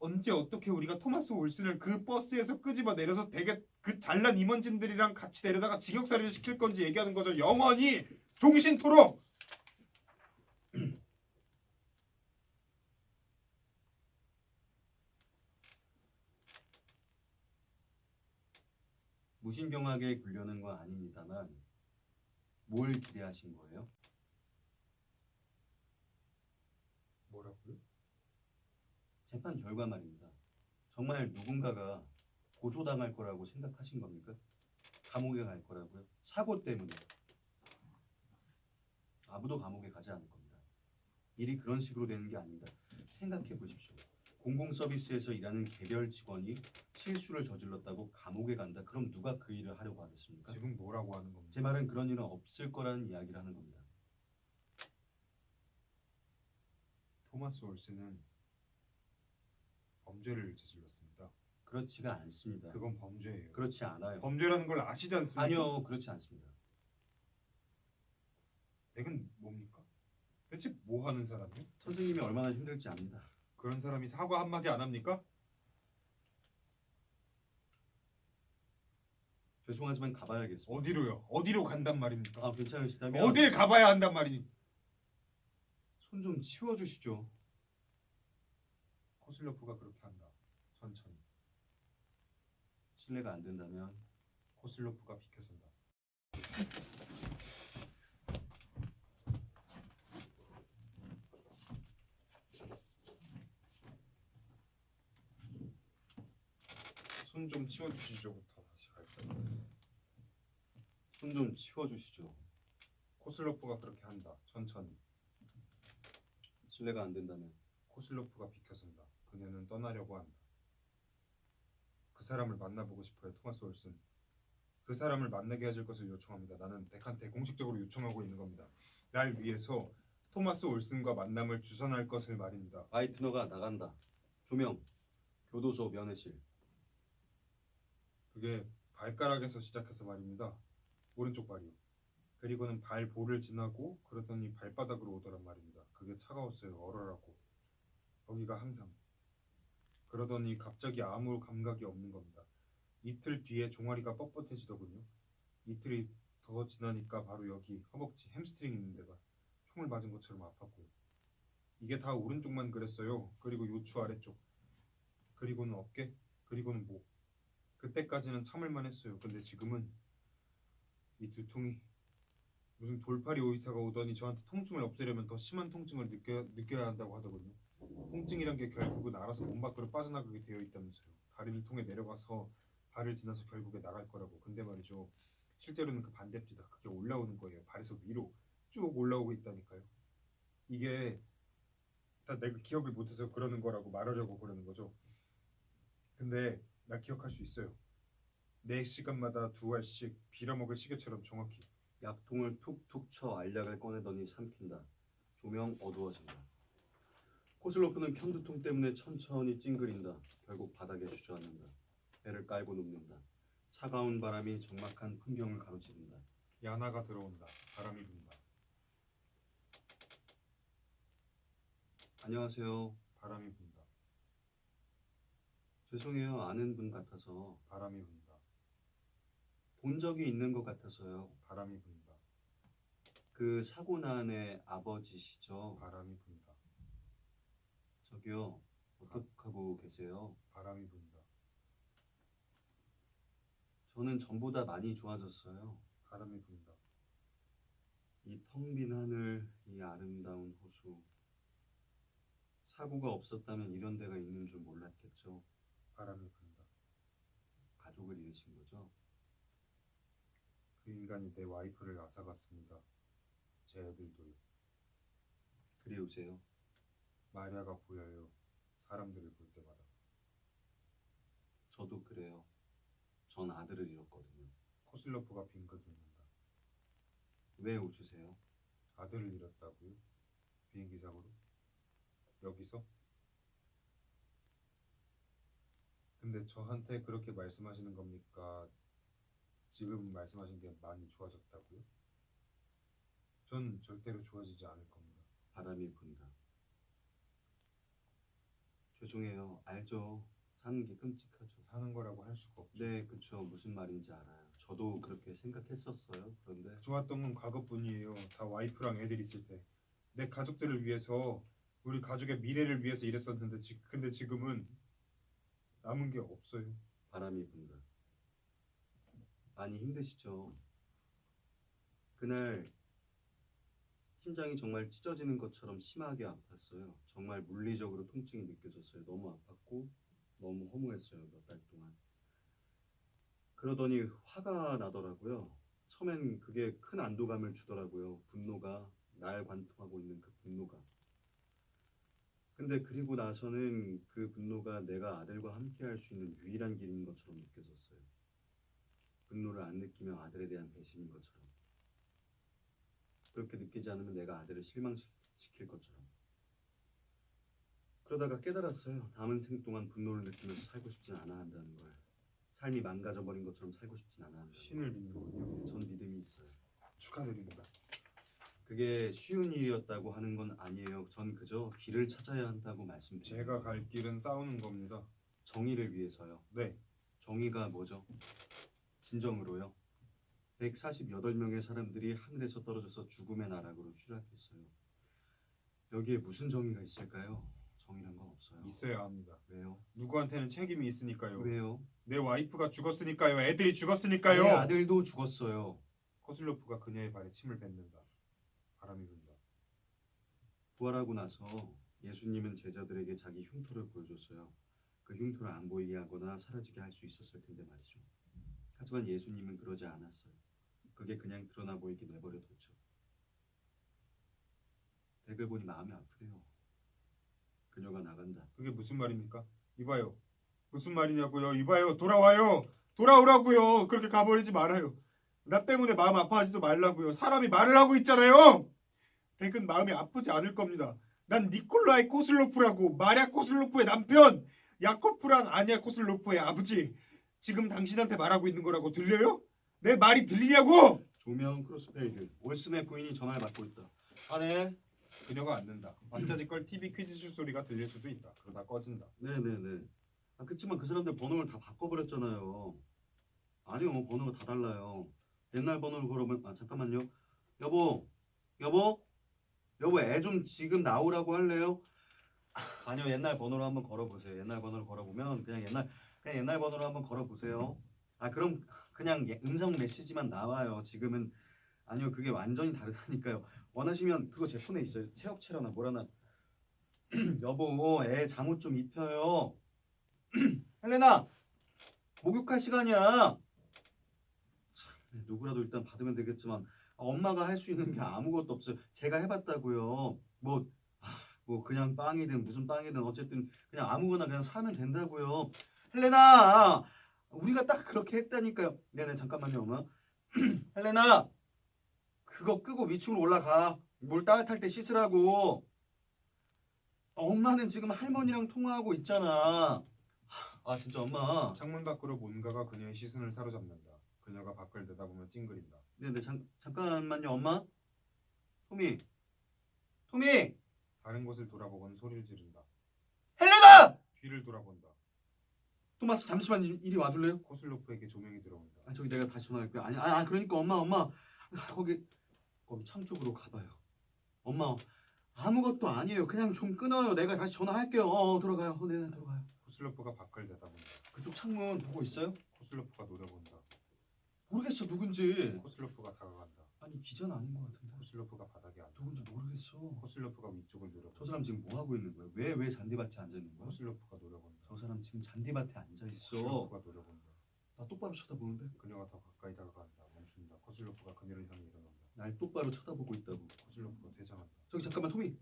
언제 어떻게 우리가 토마스 올슨을 그 버스에서 끄집어 내려서 되게 그 잘난 임원진들이랑 같이 내려다가 징역살이를 시킬 건지 얘기하는 거죠. 영원히 종신토록. 무신경하게 굴려는 건 아닙니다만 뭘 기대하신 거예요? 뭐라고요? 재판 결과 말입니다. 정말 누군가가 고소당할 거라고 생각하신 겁니까? 감옥에 갈 거라고요? 사고 때문에 아무도 감옥에 가지 않을 겁니다. 일이 그런 식으로 되는 게 아닙니다. 생각해 보십시오. 공공 서비스에서 일하는 개별 직원이 실수를 저질렀다고 감옥에 간다. 그럼 누가 그 일을 하려고 하겠습니까? 지금 뭐라고 하는 겁니까? 제 말은 그런 일은 없을 거라는 이야기를 하는 겁니다. 토마스 올슨은 범죄를 저질렀습니다. 그렇지가 않습니다. 그건 범죄예요. 그렇지 않아요. 범죄라는 걸 아시지 않습니까? 아니요, 그렇지 않습니다. 내건 뭡니까? 대체 뭐 하는 사람이에요? 선생님이 얼마나 힘들지 압니다. 그런 사람이 사과 한마디 안 합니까? 죄송하지만 가봐야겠습니다. 어디로요? 어디로 간단 말입니까? 아, 괜찮으시다면 어딜 가봐야 한단 말이니? 손 좀 치워주시죠. 코슬로프가 그렇게 한다. 천천히. 실례가 안 된다면 코슬로프가 비켜선다. 손 좀 치워주시죠부터 다시 갈까요? 손 좀 치워주시죠. 코슬로프가 그렇게 한다. 천천히. 실례가 안 된다면 코슬로프가 비켜선다. 그녀는 떠나려고 한다. 그 사람을 만나보고 싶어요, 토마스 올슨. 그 사람을 만나게 해줄 것을 요청합니다. 나는 덱한테 공식적으로 요청하고 있는 겁니다. 날 위해서 토마스 올슨과 만남을 주선할 것을 말입니다. 바이트너가 나간다. 조명, 교도소, 면회실. 그게 발가락에서 시작해서 말입니다. 오른쪽 발이요. 그리고는 발볼을 지나고 그러더니 발바닥으로 오더란 말입니다. 그게 차가웠어요. 얼얼하고. 거기가 항상. 그러더니 갑자기 아무 감각이 없는 겁니다. 이틀 뒤에 종아리가 뻣뻣해지더군요. 이틀이 더 지나니까 바로 여기 허벅지 햄스트링 있는 데가 총을 맞은 것처럼 아팠고요. 이게 다 오른쪽만 그랬어요. 그리고 요추 아래쪽. 그리고는 어깨. 그리고는 목. 그때까지는 참을만 했어요. 근데 지금은 이 두통이 무슨 돌팔이 의사가 오더니 저한테 통증을 없애려면 더 심한 통증을 느껴야 한다고 하더군요. 통증이란 게 결국은 알아서 몸 밖으로 빠져나가게 되어 있다면서요. 다리를 통해 내려가서 발을 지나서 결국에 나갈 거라고. 근데 말이죠. 실제로는 그 반대입니다. 그게 올라오는 거예요. 발에서 위로 쭉 올라오고 있다니까요. 이게 다 내가 기억을 못해서 그러는 거라고 말하려고 그러는 거죠. 근데 나 기억할 수 있어요. 4시간마다 2알씩 빌어먹을 시계처럼 정확히. 약통을 툭툭 쳐 알약을 꺼내더니 삼킨다. 조명 어두워진다. 코슬로프는 편두통 때문에 천천히 찡그린다. 결국 바닥에 주저앉는다. 배를 깔고 눕는다. 차가운 바람이 적막한 풍경을 가로지른다. 야나가 들어온다. 바람이 분다. 안녕하세요. 바람이 분다. 죄송해요. 아는 분 같아서. 바람이 분다. 본 적이 있는 것 같아서요. 바람이 분다. 그 사고 난 애 아버지시죠? 바람이 분다. 저기요. 어떡하고 계세요? 바람이 분다. 저는 전보다 많이 좋아졌어요. 바람이 분다. 이 텅 빈 하늘, 이 아름다운 호수. 사고가 없었다면 이런 데가 있는 줄 몰랐겠죠. 바람이 분다. 가족을 잃으신 거죠. 그 인간이 내 와이프를 앗아갔습니다. 제 애들도요. 그리우세요? 마리아가 보여요. 사람들을 볼 때마다. 저도 그래요. 전 아들을 잃었거든요. 코슬로프가 빙긋 웃는다. 왜 웃으세요? 아들을 잃었다고요? 비행기장으로? 여기서? 근데 저한테 그렇게 말씀하시는 겁니까? 지금 말씀하신 게 많이 좋아졌다고요? 전 절대로 좋아지지 않을 겁니다. 바람이 분다. 죄송해요. 알죠. 사는 게 끔찍하죠. 사는 거라고 할 수가 없죠. 네, 그쵸. 무슨 말인지 알아요. 저도 그렇게 생각했었어요. 그런데 좋았던 건 과거뿐이에요. 다 와이프랑 애들 있을 때. 내 가족들을 위해서, 우리 가족의 미래를 위해서 일했었는데 근데 지금은 남은 게 없어요. 바람이 분다. 많이 힘드시죠? 그날 심장이 정말 찢어지는 것처럼 심하게 아팠어요. 정말 물리적으로 통증이 느껴졌어요. 너무 아팠고 너무 허무했어요. 몇 달 동안. 그러더니 화가 나더라고요. 처음엔 그게 큰 안도감을 주더라고요. 분노가 날 관통하고 있는 그 분노가. 근데 그리고 나서는 그 분노가 내가 아들과 함께 할 수 있는 유일한 길인 것처럼 느껴졌어요. 분노를 안 느끼면 아들에 대한 배신인 것처럼. 그렇게 느끼지 않으면 내가 아들을 실망시킬 것처럼. 그러다가 깨달았어요. 남은 생 동안 분노를 느끼면서 살고 싶진 않아 한다는 걸. 삶이 망가져버린 것처럼 살고 싶진 않아 한다는 걸. 신을 믿는군요. 전 믿음이 있어요. 축하드립니다. 그게 쉬운 일이었다고 하는 건 아니에요. 전 그저 길을 찾아야 한다고 말씀드려요. 제가 갈 길은 싸우는 겁니다. 정의를 위해서요. 네. 정의가 뭐죠? 진정으로요. 148명의 사람들이 하늘에서 떨어져서 죽음의 나락으로 추락했어요. 여기에 무슨 정의가 있을까요? 정의란 건 없어요. 있어야 합니다. 왜요? 누구한테는 책임이 있으니까요. 왜요? 내 와이프가 죽었으니까요. 애들이 죽었으니까요. 내 아들도 죽었어요. 코슬로프가 그녀의 발에 침을 뱉는다. 바람이 분다. 부활하고 나서 예수님은 제자들에게 자기 흉터를 보여줬어요. 그 흉터를 안 보이게 하거나 사라지게 할 수 있었을 텐데 말이죠. 하지만 예수님은 그러지 않았어요. 그게 그냥 드러나 보이게 내버려뒀죠. 댁을 보니 마음이 아프대요. 그녀가 나간다. 그게 무슨 말입니까? 이봐요. 무슨 말이냐고요? 이봐요. 돌아와요. 돌아오라고요. 그렇게 가버리지 말아요. 나 때문에 마음 아파하지도 말라고요. 사람이 말을 하고 있잖아요. 댁은 마음이 아프지 않을 겁니다. 난 니콜라이 코슬로프라고. 마랴 코슬로프의 남편. 야코프랑 아냐 코슬로프의 아버지. 지금 당신한테 말하고 있는 거라고 들려요? 내 말이 들리냐고? 조명 크로스페이드. 올슨의 부인이 전화를 받고 있다. 아 네. 그녀가 앉는다. 완자지껄 TV 퀴즈쇼 소리가 들릴 수도 있다. 그러다 꺼진다. 네네네. 아 그치만 그 사람들 번호를 다 바꿔버렸잖아요. 아니요 번호가 다 달라요. 옛날 번호를 걸어보면 아 잠깐만요. 여보 여보 애 좀 지금 나오라고 할래요? 아니요 옛날 번호로 한번 걸어보세요. 옛날 번호를 걸어보면 그냥 옛날 번호로 한번 걸어보세요. 아 그럼 그냥 음성 메시지만 나와요. 지금은 아니요 그게 완전히 다르다니까요. 원하시면 그거 제 폰에 있어요. 새 업체라나 뭐라나. 여보 애 잠옷 좀 입혀요. 헬레나 목욕할 시간이야. 참, 누구라도 일단 받으면 되겠지만 엄마가 할 수 있는 게 아무것도 없어요. 제가 해봤다고요. 뭐 그냥 빵이든 무슨 빵이든 어쨌든 그냥 아무거나 그냥 사면 된다고요. 헬레나 우리가 딱 그렇게 했다니까요. 네네 잠깐만요 엄마. 헬레나 그거 끄고 위층으로 올라가. 물 따뜻할 때 씻으라고. 엄마는 지금 할머니랑 통화하고 있잖아. 아 진짜 엄마. 창문 밖으로 뭔가가 그녀의 시선을 사로잡는다. 그녀가 밖을 내다보며 찡그린다. 네네 잠깐만요 엄마. 토미 다른 곳을 돌아보곤 소리를 지른다. 헬레나. 뒤를 돌아본다. 토마스 잠시만 이리 와줄래요? 코슬로프에게 조명이 들어온다. 아 저기 내가 다시 전화할게요. 그러니까 엄마 거기 창 쪽으로 가봐요. 엄마 아무것도 아니에요. 그냥 좀 끊어요. 내가 다시 전화할게요. 들어가요. 네 들어가요. 코슬로프가 밖을 내다본다. 그쪽 창문 보고 있어요? 코슬로프가 노려본다. 모르겠어 누군지. 코슬로프가 다가간다. 아니 기자는 아닌 것 같은데. 코슬로프가 바닥에 앉다. 누군지 모르겠어. 코슬로프가 위쪽을 노려본다. 저 사람 지금 뭐 하고 있는 거야? 왜 잔디밭에 앉아 있는 거야? 코슬로프가 노려본다. 저 사람 지금 잔디밭에 앉아 있어. 코슬로프가 노려본다. 나 똑바로 쳐다보는데? 그녀가 더 가까이 다가간다. 멈춘다. 코슬로프가 그녀를 향해 일어난다. 날 똑바로 쳐다보고 있다고. 코슬로프가 퇴장한다. 저기 잠깐만 토미.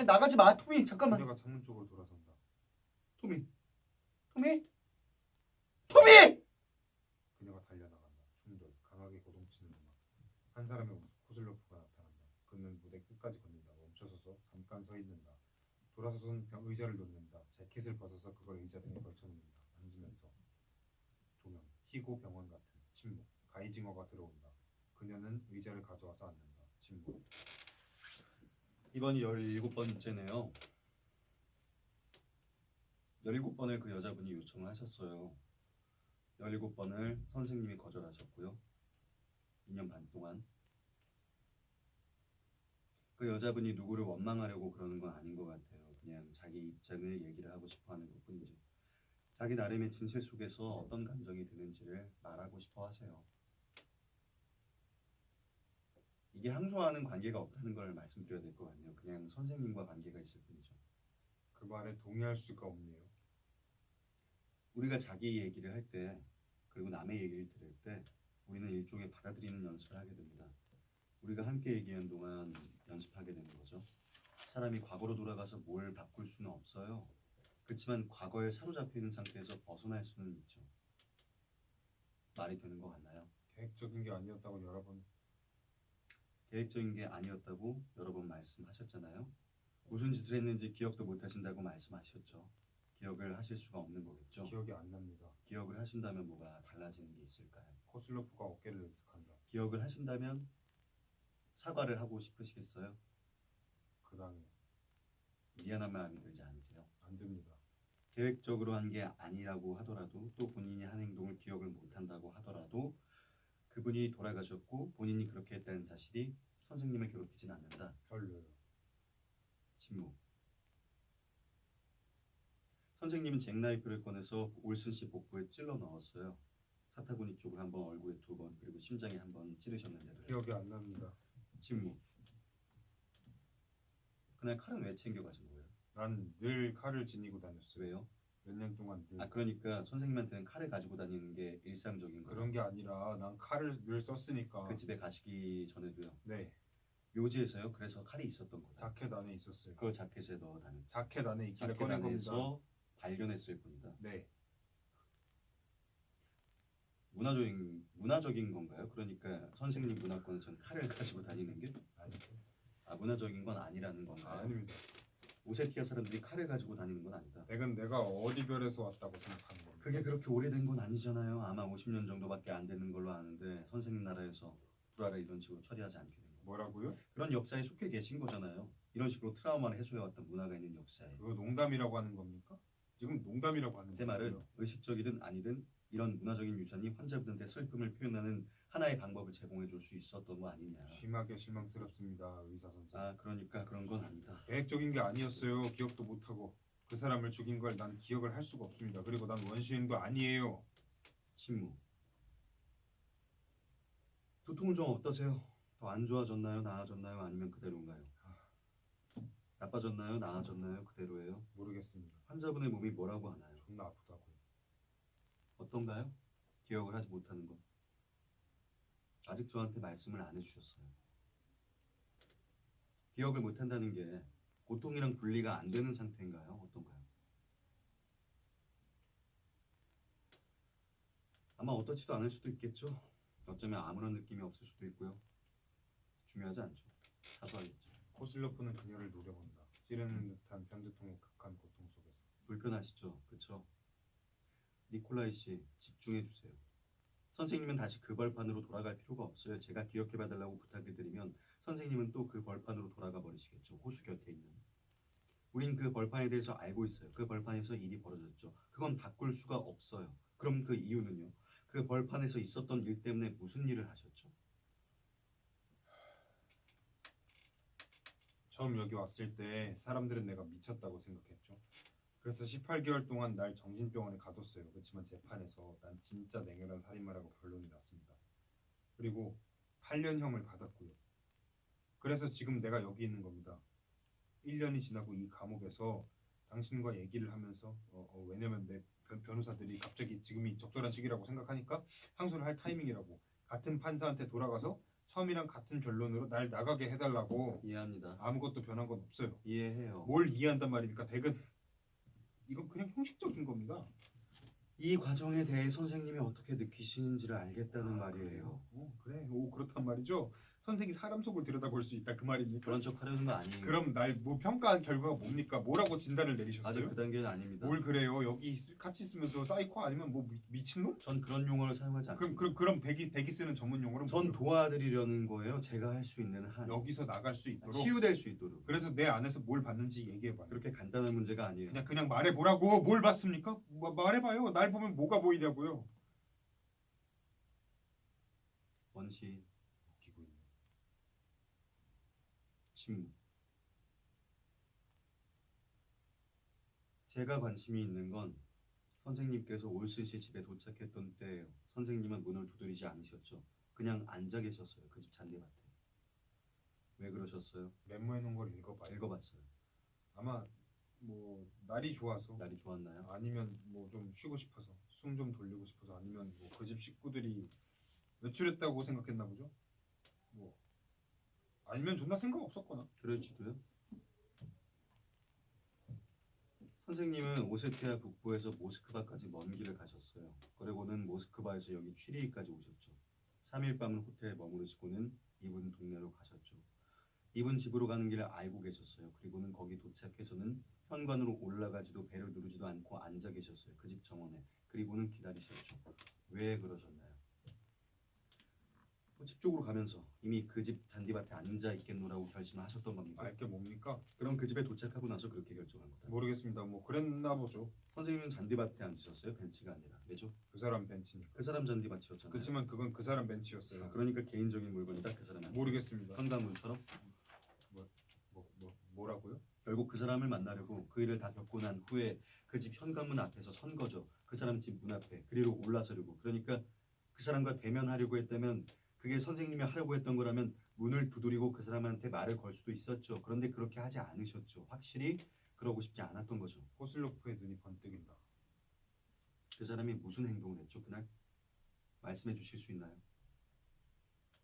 나가지 마 토미 잠깐만. 그녀가 창문 쪽으로 돌아선다. 토미. 그녀가 달려나간다. 충돌, 강하게 고동치는 음악. 한 사람의 코슬로프가 나타난다. 그는 무대 끝까지 걷는다. 멈춰서서 잠깐 서 있는다. 돌아서선 의자를 놓는다. 재킷을 벗어서 그걸 의자 등에 걸쳐놓는다. 앉으면서 조명, 희고 병원 같은 침묵. 가이징어가 들어온다. 그녀는 의자를 가져와서 앉는다. 침묵. 이번이 17번째네요. 17번을 그 여자분이 요청을 하셨어요. 17번을 선생님이 거절하셨고요. 2년 반 동안. 그 여자분이 누구를 원망하려고 그러는 건 아닌 것 같아요. 그냥 자기 입장을 얘기를 하고 싶어 하는 것뿐이죠. 자기 나름의 진실 속에서 어떤 감정이 드는지를 말하고 싶어 하세요. 이게 항소하는 관계가 없다는 걸 말씀드려야 될 것 같네요. 그냥 선생님과 관계가 있을 뿐이죠. 그 말에 동의할 수가 없네요. 우리가 자기 얘기를 할 때 그리고 남의 얘기를 들을 때 우리는 일종의 받아들이는 연습을 하게 됩니다. 우리가 함께 얘기한 동안 연습하게 되는 거죠. 사람이 과거로 돌아가서 뭘 바꿀 수는 없어요. 그렇지만 과거에 사로잡혀 있는 상태에서 벗어날 수는 있죠. 말이 되는 것 같나요? 계획적인 게 아니었다고 여러 번. 계획적인 게 아니었다고 여러 번 말씀하셨잖아요. 무슨 짓을 했는지 기억도 못 하신다고 말씀하셨죠. 기억을 하실 수가 없는 거겠죠. 기억이 안 납니다. 기억을 하신다면 뭐가 달라지는 게 있을까요? 코슬로프가 어깨를 으쓱한다. 기억을 하신다면 사과를 하고 싶으시겠어요? 그 다음에 미안한 마음이 들지 않으세요? 안 듭니다. 계획적으로 한 게 아니라고 하더라도 또 본인이 한 행동을 기억을 못한다고 하더라도 그분이 돌아가셨고 본인이 그렇게 했다는 사실이 선생님을 괴롭히진 않는다. 별로요. 침묵. 선생님은 잭나이프를 꺼내서 올슨 씨 복부에 찔러 넣었어요. 사타구니 쪽을 한 번, 얼굴에 2번, 그리고 심장에 한 번 찌르셨는데도요. 기억이 안 납니다. 침묵. 그날 칼은 왜 챙겨가신 거예요? 난 늘 칼을 지니고 다녔어요. 왜요? 몇 년 동안 늘. 그러니까 선생님한테는 칼을 가지고 다니는 게 일상적인 거예요. 그런 게 아니라 난 칼을 늘 썼으니까. 그 집에 가시기 전에도요. 네. 묘지에서요. 그래서 칼이 있었던 거죠. 자켓 안에 있었어요. 그걸 자켓에 넣어 다녔죠. 자켓 안에 있길래 자켓 꺼낸 겁니다. 안에서 발견했을 뿐이다. 네. 문화적인 건가요? 그러니까 선생님 문화권에서는 칼을 가지고 다니는 게? 아니죠. 문화적인 건 아니라는 건가요? 아닙니다. 오세티아 사람들이 칼을 가지고 다니는 건 아니다. 덱은 내가 어디 별에서 왔다고 생각하는 겁니다. 그게 그렇게 오래된 건 아니잖아요. 아마 50년 정도밖에 안 되는 걸로 아는데 선생님 나라에서 불화를 이런 식으로 처리하지 않게 된 거. 뭐라고요? 그런 역사에 속해 계신 거잖아요. 이런 식으로 트라우마를 해소해왔던 문화가 있는 역사에. 그거 농담이라고 하는 겁니까? 지금 농담이라고 하는 제 말은 거예요. 의식적이든 아니든 이런 문화적인 유산이 환자분한테 슬픔을 표현하는 하나의 방법을 제공해 줄 수 있었던 거 아니냐. 심하게 실망스럽습니다, 의사 선생. 아 그러니까 그런 건 아니다. 계획적인 게 아니었어요. 기억도 못하고 그 사람을 죽인 걸 난 기억을 할 수가 없습니다. 그리고 난 원시인도 아니에요. 신무. 두통은 좀 어떠세요? 더 안 좋아졌나요? 나아졌나요? 아니면 그대로인가요? 나빠졌나요? 나아졌나요? 그대로예요? 모르겠습니다. 환자분의 몸이 뭐라고 하나요? 존나 아프다고요. 어떤가요? 기억을 하지 못하는 것. 아직 저한테 말씀을 안 해주셨어요. 기억을 못한다는 게 고통이랑 분리가 안 되는 상태인가요? 어떤가요? 아마 어떻지도 않을 수도 있겠죠. 어쩌면 아무런 느낌이 없을 수도 있고요. 중요하지 않죠. 사소하겠죠. 코슬로프는 그녀를 노려본다. 찌르는 듯한 편두통의 극한 고통 속에서. 불편하시죠? 그쵸? 니콜라이 씨, 집중해 주세요. 선생님은 다시 그 벌판으로 돌아갈 필요가 없어요. 제가 기억해 봐달라고 부탁을 드리면 선생님은 또 그 벌판으로 돌아가 버리시겠죠. 호수 곁에 있는. 우린 그 벌판에 대해서 알고 있어요. 그 벌판에서 일이 벌어졌죠. 그건 바꿀 수가 없어요. 그럼 그 이유는요? 그 벌판에서 있었던 일 때문에 무슨 일을 하셨죠? 처음 여기 왔을 때 사람들은 내가 미쳤다고 생각했죠. 그래서 18개월 동안 날 정신병원에 가뒀어요. 그렇지만 재판에서 난 진짜 냉혈한 살인마라고 결론이 났습니다. 그리고 8년형을 받았고요. 그래서 지금 내가 여기 있는 겁니다. 1년이 지나고 이 감옥에서 당신과 얘기를 하면서 왜냐면 내 변호사들이 갑자기 지금이 적절한 시기라고 생각하니까 항소를 할 타이밍이라고 같은 판사한테 돌아가서 처음이랑 같은 변론으로 날 나가게 해달라고. 이해합니다. 아무것도 변한 건 없어요. 이해해요. 뭘 이해한단 말입니까? 덱은 이건 그냥 형식적인 겁니다. 이 과정에 대해 선생님이 어떻게 느끼시는지를 알겠다는 말이에요. 그래. 오 그렇단 말이죠. 선생이 사람 속을 들여다볼 수 있다 그 말입니까? 그런 척 하려는 거 아니에요. 그럼 날 뭐 평가한 결과가 뭡니까? 뭐라고 진단을 아직 내리셨어요? 그 단계는 아닙니다. 뭘 그래요? 여기 같이 있으면서 사이코 아니면 뭐 미친놈? 전 그런 용어를 사용하지 않습니다. 그럼 덱이 쓰는 전문 용어는 전 뭐예요? 도와드리려는 거예요. 제가 할 수 있는 한. 여기서 나갈 수 있도록. 치유될 수 있도록. 그래서 내 안에서 뭘 봤는지 얘기해봐요. 그렇게 간단한 문제가 아니에요. 그냥 말해보라고. 뭘 봤습니까? 말해봐요. 날 보면 뭐가 보이냐고요. 원시, 웃기고 있네. 신무. 제가 관심이 있는 건 선생님께서 올슨 씨 집에 도착했던 때예요. 선생님은 문을 두드리지 않으셨죠. 그냥 앉아 계셨어요. 그 집 잔디밭에. 왜 그러셨어요? 메모해놓은 걸 읽어봐요. 읽어봤어요. 아마 뭐 날이 좋아서 날이 좋았나요? 아니면 뭐 좀 쉬고 싶어서 숨 좀 돌리고 싶어서 아니면 뭐 그 집 식구들이 외출했다고 생각했나 보죠. 뭐 아니면 존나 생각 없었거나. 그럴지도요. 선생님은 오세티아 북부에서 모스크바까지 먼 길을 가셨어요. 그리고는 모스크바에서 여기 취리히까지 오셨죠. 3일 밤을 호텔에 머무르시고는 이분 동네로 가셨죠. 이분 집으로 가는 길을 알고 계셨어요. 그리고는 거기 도착해서는 현관으로 올라가지도 배를 누르지도 않고 앉아 계셨어요. 그 집 정원에. 그리고는 기다리셨죠. 왜 그러셨나요? 집 쪽으로 가면서 이미 그 집 잔디밭에 앉아 있겠노라고 결심을 하셨던 겁니까? 알게 뭡니까? 그럼 그 집에 도착하고 나서 그렇게 결정한 거다. 모르겠습니다. 뭐 그랬나 보죠. 선생님은 잔디밭에 앉으셨어요? 벤치가 아니라. 왜죠? 그 사람 벤치니까. 그 사람 잔디밭이었잖아요. 그렇지만 그건 그 사람 벤치였어요. 그러니까 개인적인 물건이다 그 사람한테. 모르겠습니다. 현관문처럼. 뭐라고요? 결국 그 사람을 만나려고 그 일을 다 겪고 난 후에 그 집 현관문 앞에서 선 거죠. 그 사람 집 문 앞에. 그리로 올라서려고. 그러니까 그 사람과 대면하려고 했다면 그게 선생님이 하려고 했던 거라면 문을 두드리고 그 사람한테 말을 걸 수도 있었죠. 그런데 그렇게 하지 않으셨죠. 확실히 그러고 싶지 않았던 거죠. 코슬로프의 눈이 번뜩인다. 그 사람이 무슨 행동을 했죠 그날? 말씀해 주실 수 있나요?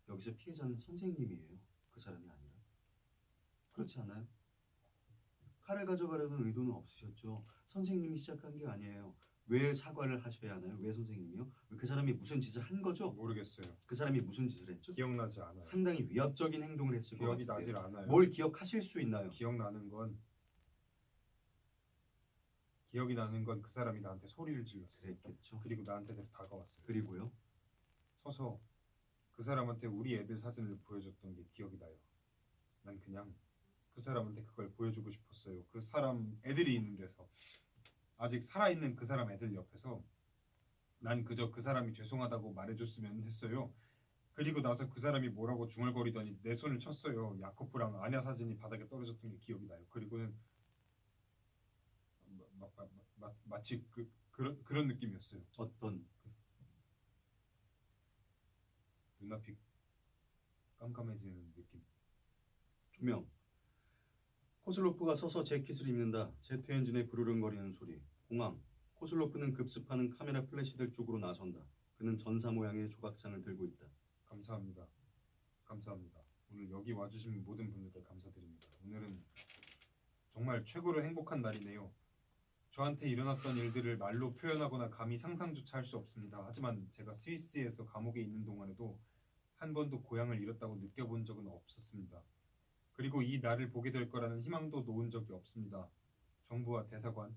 여기서 피해자는 선생님이에요. 그 사람이 아니라. 그렇지 않아요? 칼을 가져가려는 의도는 없으셨죠. 선생님이 시작한 게 아니에요. 왜 사과를 하셔야 하나요? 왜 선생님이요? 그 사람이 무슨 짓을 한 거죠? 모르겠어요. 그 사람이 무슨 짓을 했죠? 기억나지 않아요. 상당히 위협적인 행동을 했을 것 기억이 같은데 나질 않아요. 뭘 기억하실 수 있나요? 기억이 나는 건 그 사람이 나한테 소리를 질렀어요. 그랬겠죠. 그리고 나한테 다가왔어요. 그리고요. 서서 그 사람한테 우리 애들 사진을 보여줬던 게 기억이 나요. 난 그냥 그 사람한테 그걸 보여주고 싶었어요. 그 사람 애들이 있는 데서 아직 살아있는 그 사람 애들 옆에서 난 그저 그 사람이 죄송하다고 말해줬으면 했어요. 그리고 나서 그 사람이 뭐라고 중얼거리더니 내 손을 쳤어요. 야코프랑 아냐 사진이 바닥에 떨어졌던 게 기억이 나요. 그리고는 마치 그런 느낌이었어요. 어떤 눈앞이 깜깜해지는 느낌. 조명. 코슬로프가 서서 재킷을 입는다. 제트 엔진의 부르릉거리는 소리. 공항. 코슬로프는 급습하는 카메라 플래시들 쪽으로 나선다. 그는 전사 모양의 조각상을 들고 있다. 감사합니다. 감사합니다. 오늘 여기 와주신 모든 분들께 감사드립니다. 오늘은 정말 최고로 행복한 날이네요. 저한테 일어났던 일들을 말로 표현하거나 감히 상상조차 할 수 없습니다. 하지만 제가 스위스에서 감옥에 있는 동안에도 한 번도 고향을 잃었다고 느껴본 적은 없었습니다. 그리고 이 날을 보게 될 거라는 희망도 놓은 적이 없습니다. 정부와 대사관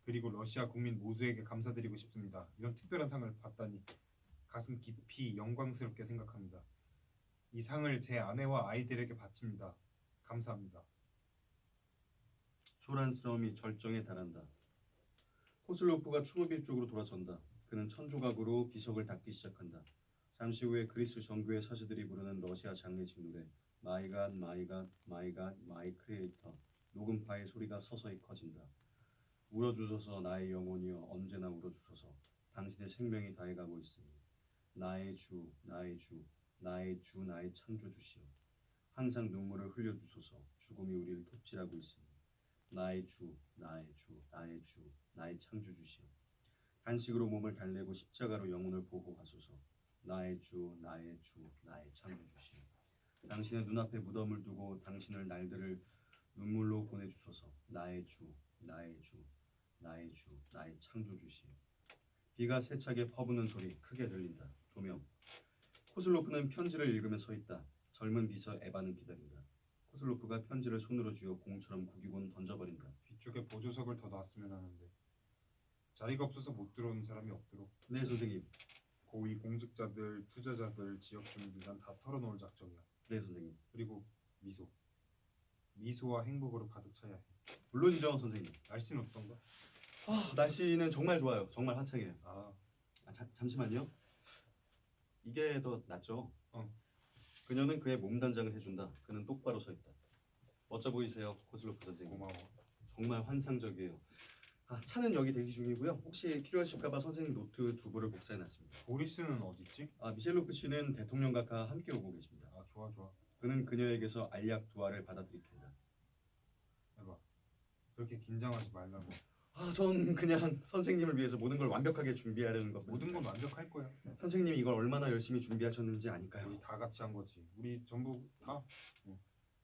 그리고 러시아 국민 모두에게 감사드리고 싶습니다. 이런 특별한 상을 받다니 가슴 깊이 영광스럽게 생각합니다. 이 상을 제 아내와 아이들에게 바칩니다. 감사합니다. 소란스러움이 절정에 달한다. 코슬로프가 추모빌 쪽으로 돌아선다. 그는 천조각으로 비석을 닦기 시작한다. 잠시 후에 그리스 정교회 사제들이 부르는 러시아 장례식 노래 마이 갓 마이 갓 마이 갓 마이 크리에이터 녹음 파일 소리가 서서히 커진다. 울어주소서 나의 영혼이여 언제나 울어주소서 당신의 생명이 다해가고 있으니 나의 주 나의 주 나의 주 나의 창조주시여 항상 눈물을 흘려주소서 죽음이 우리를 톱질하고 있으니 나의 주 나의 주 나의 주 나의 창조주시여 단식으로 몸을 달래고 십자가로 영혼을 보호하소서 나의 주 나의 주 나의 창조주시여 당신의 눈앞에 무덤을 두고 당신을 날들을 눈물로 보내주소서 나의 주 나의 주 나의 주 나의 창조주시여 비가 세차게 퍼부는 소리 크게 들린다. 조명 코슬로프는 편지를 읽으며 서 있다. 젊은 비서 에바는 기다린다. 코슬로프가 편지를 손으로 쥐어 공처럼 구기곤 던져버린다. 뒤쪽에 보조석을 더 놨으면 하는데 자리가 없어서 못 들어오는 사람이 없도록 네 선생님. 고위 공직자들, 투자자들, 지역 주민들 난 다 털어놓을 작정이야. 네 선생님. 그리고 미소와 행복으로 가득 차야 해. 물론이죠 선생님. 날씨는 어떤가? 날씨는 정말 좋아요. 정말 화창해요. 아, 잠시만요. 이게 더 낫죠? 어. 그녀는 그의 몸단장을 해준다. 그는 똑바로 서 있다. 멋져 보이세요, 코슬로프 선생님. 고마워. 정말 환상적이에요. 차는 여기 대기 중이고요. 혹시 필요하실까봐 선생님 노트 2부를 복사해놨습니다. 보리스는 어딨지? 미셸로프 씨는 대통령과 함께 오고 계십니다. 아, 좋아. 그는 그녀에게서 알약 2알을 받아들이킨다. 해봐. 그렇게 긴장하지 말라고. 전 그냥 선생님을 위해서 모든 걸 완벽하게 준비하려는 것. 모든 건 완벽할 거야. 선생님이 이걸 얼마나 열심히 준비하셨는지 아니까요? 우리 다 같이 한 거지. 우리 전부 다.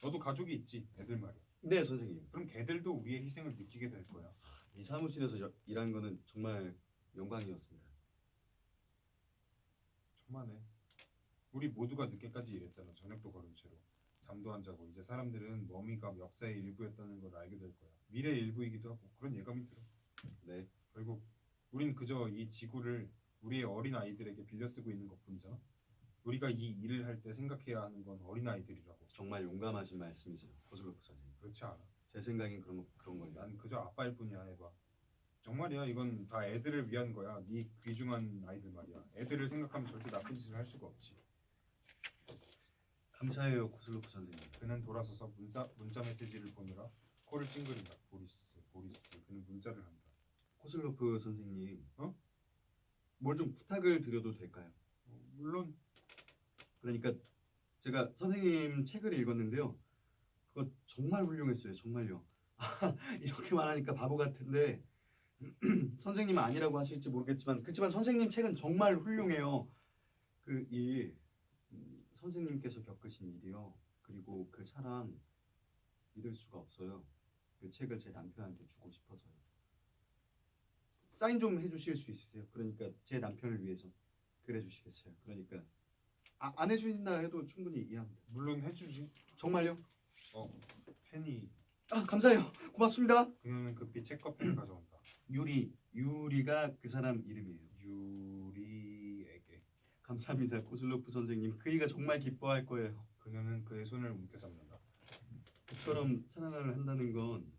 너도 가족이 있지. 애들 말이야. 네 선생님. 그럼 걔들도 우리의 희생을 느끼게 될 거야. 이 사무실에서 일한 거는 정말 영광이었습니다. 천만에. 우리 모두가 늦게까지 일했잖아. 저녁도 거른 채로. 잠도 안 자고. 이제 사람들은 머미가 역사의 일부였다는 걸 알게 될 거야. 미래의 일부이기도 하고 그런 예감이 들어. 네. 결국 우린 그저 이 지구를 우리의 어린 아이들에게 빌려 쓰고 있는 것뿐이잖아. 우리가 이 일을 할 때 생각해야 하는 건 어린 아이들이라고. 정말 용감하신 말씀이세요, 코슬로프 선생님. 그렇지 않아? 제 생각엔 그런 거예요. 난 그저 아빠일 뿐이야. 해봐. 정말이야. 이건 다 애들을 위한 거야. 네 귀중한 아이들 말이야. 애들을 생각하면 절대 나쁜 짓을 할 수가 없지. 감사해요, 코슬로프 선생님. 그는 돌아서서 문자 메시지를 보느라 코를 찡그린다. 보리스. 그는 문자를 한다. 코슬로프 선생님, 어? 뭘 좀 부탁을 드려도 될까요? 물론. 그러니까 제가 선생님 책을 읽었는데요. 그거 정말 훌륭했어요, 정말요. 이렇게 말하니까 바보 같은데 선생님은 아니라고 하실지 모르겠지만 그렇지만 선생님 책은 정말 훌륭해요. 그 일 선생님께서 겪으신 일이요. 그리고 그 사람 믿을 수가 없어요. 그 책을 제 남편한테 주고 싶어서요. 사인 좀 해주실 수 있으세요? 그러니까 제 남편을 위해서 그래 주시겠어요? 그러니까 안 해주신다 해도 충분히 이해합니다. 물론 해주지. 정말요? 펜이 감사해요. 고맙습니다. 그녀는 급히 책커펜을 가져온다. 유리가 그 사람 이름이에요. 유리에게 감사합니다, 코슬로프 선생님. 그이가 정말 기뻐할 거예요. 그녀는 그의 손을 움켜잡는다. 그처럼 사랑을 한다는 건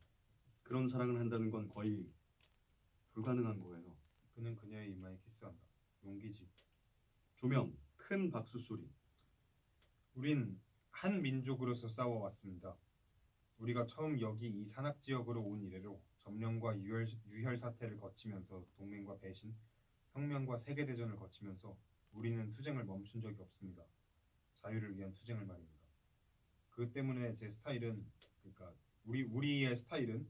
그런 사랑을 한다는 건 거의 불가능한 거예요. 그는 그녀의 이마에 키스한다. 용기지. 조명, 큰 박수 소리. 우린 한 민족으로서 싸워왔습니다. 우리가 처음 여기 이 산악 지역으로 온 이래로 점령과 유혈 사태를 거치면서 동맹과 배신, 혁명과 세계 대전을 거치면서 우리는 투쟁을 멈춘 적이 없습니다. 자유를 위한 투쟁을 말입니다. 그 때문에 제 스타일은 그러니까 우리의 스타일은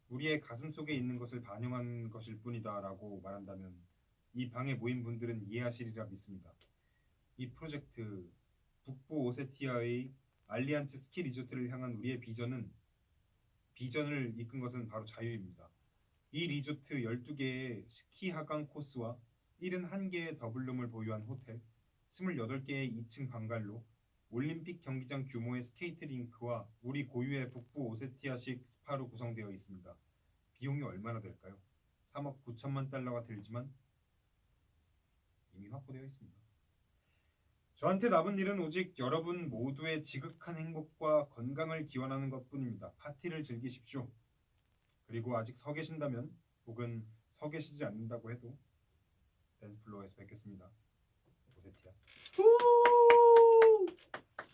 우리의 가슴 속에 있는 것을 반영한 것일 뿐이다라고 말한다면 이 방에 모인 분들은 이해하시리라 믿습니다. 이 프로젝트 북부 오세티아의 알리안츠 스키 리조트를 향한 우리의 비전을 이끈 것은 바로 자유입니다. 이 리조트 12개의 스키 하강 코스와 71개의 더블룸을 보유한 호텔, 28개의 2층 방갈로, 올림픽 경기장 규모의 스케이트 링크와 우리 고유의 북부 오세티아식 스파로 구성되어 있습니다. 비용이 얼마나 될까요? 3억 9천만 달러가 들지만 이미 확보되어 있습니다. 저한테 남은 일은 오직 여러분 모두의 지극한 행복과 건강을 기원하는 것뿐입니다. 파티를 즐기십시오. 그리고 아직 서 계신다면 혹은 서 계시지 않는다고 해도 댄스플로어에서 뵙겠습니다. 오세티아.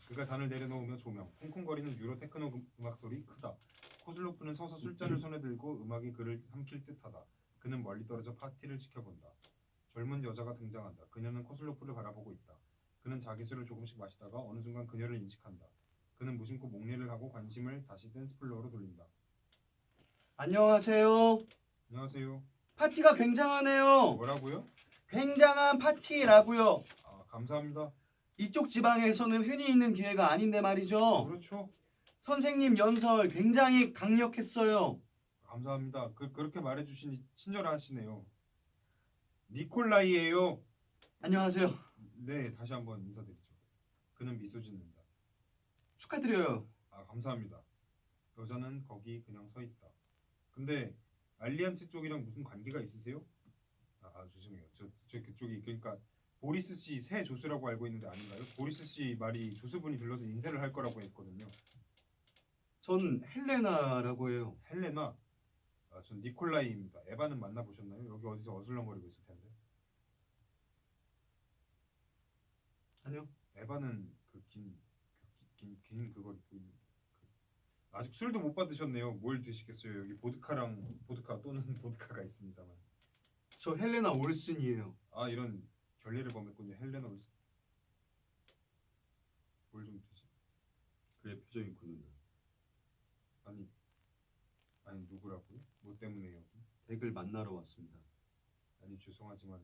그가 잔을 내려놓으며 조명, 쿵쿵거리는 유로 테크노 음악 소리 크다. 코슬로프는 서서 술잔을 손에 들고 음악이 그를 삼킬 듯하다. 그는 멀리 떨어져 파티를 지켜본다. 젊은 여자가 등장한다. 그녀는 코슬로프를 바라보고 있다. 그는 자기 술을 조금씩 마시다가 어느 순간 그녀를 인식한다. 그는 무심코 목례를 하고 관심을 다시 댄스플로어로 돌린다. 안녕하세요. 안녕하세요. 파티가 굉장하네요. 뭐라고요? 굉장한 파티라고요. 감사합니다. 이쪽 지방에서는 흔히 있는 기회가 아닌데 말이죠. 그렇죠. 선생님 연설 굉장히 강력했어요. 감사합니다. 그렇게 말해주시니 친절하시네요. 니콜라이예요. 안녕하세요. 네, 다시 한번 인사드리죠. 그는 미소 짓는다. 축하드려요. 감사합니다. 여자는 거기 그냥 서 있다. 근데 알리안츠 쪽이랑 무슨 관계가 있으세요? 죄송해요. 저 그쪽이 그러니까 보리스 씨 새 조수라고 알고 있는데 아닌가요? 보리스 씨 말이 조수분이 들러서 인사를 할 거라고 했거든요. 전 헬레나라고 해요. 헬레나? 전 니콜라이입니다. 에바는 만나보셨나요? 여기 어디서 어슬렁거리고 있을 텐데. 아니요. 에바는 긴 그걸 입고 있는. 아직 술도 못 받으셨네요. 뭘 드시겠어요? 여기 보드카 또는 보드카가 있습니다만. 저 헬레나 올슨이에요. 이런 결례를 범했군요. 헬레나 올슨. 뭘 좀 드시? 그의 표정이 굳는다. 아니 누구라고요? 뭐 때문에 여기? 덱을 만나러 왔습니다. 죄송하지만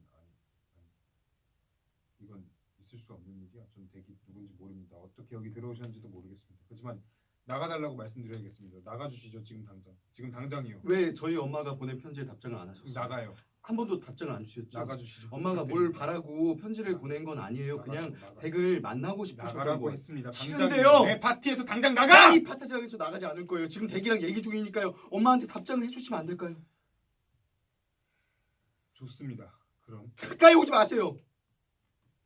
이건 있을 수 없는 일이야. 전 덱이 누군지 모릅니다. 어떻게 여기 들어오셨는지도 모르겠습니다. 하지만 나가달라고 말씀드려야겠습니다. 나가주시죠. 지금 당장이요. 왜 저희 엄마가 보낸 편지에 답장을 안 하셨어요? 나가요. 한 번도 답장을 안 주셨죠? 나가주시죠. 엄마가 뭘 바라고 편지를 보낸 건 아니에요. 그냥 덱을 만나고 싶으셨던 나가라고 거예요. 했습니다. 싫은데요. 내 파티에서 당장 나가! 아니 파티장에서 나가지 않을 거예요. 지금 덱이랑 얘기 중이니까요. 엄마한테 답장을 해주시면 안 될까요? 좋습니다. 그럼 가까이 오지 마세요.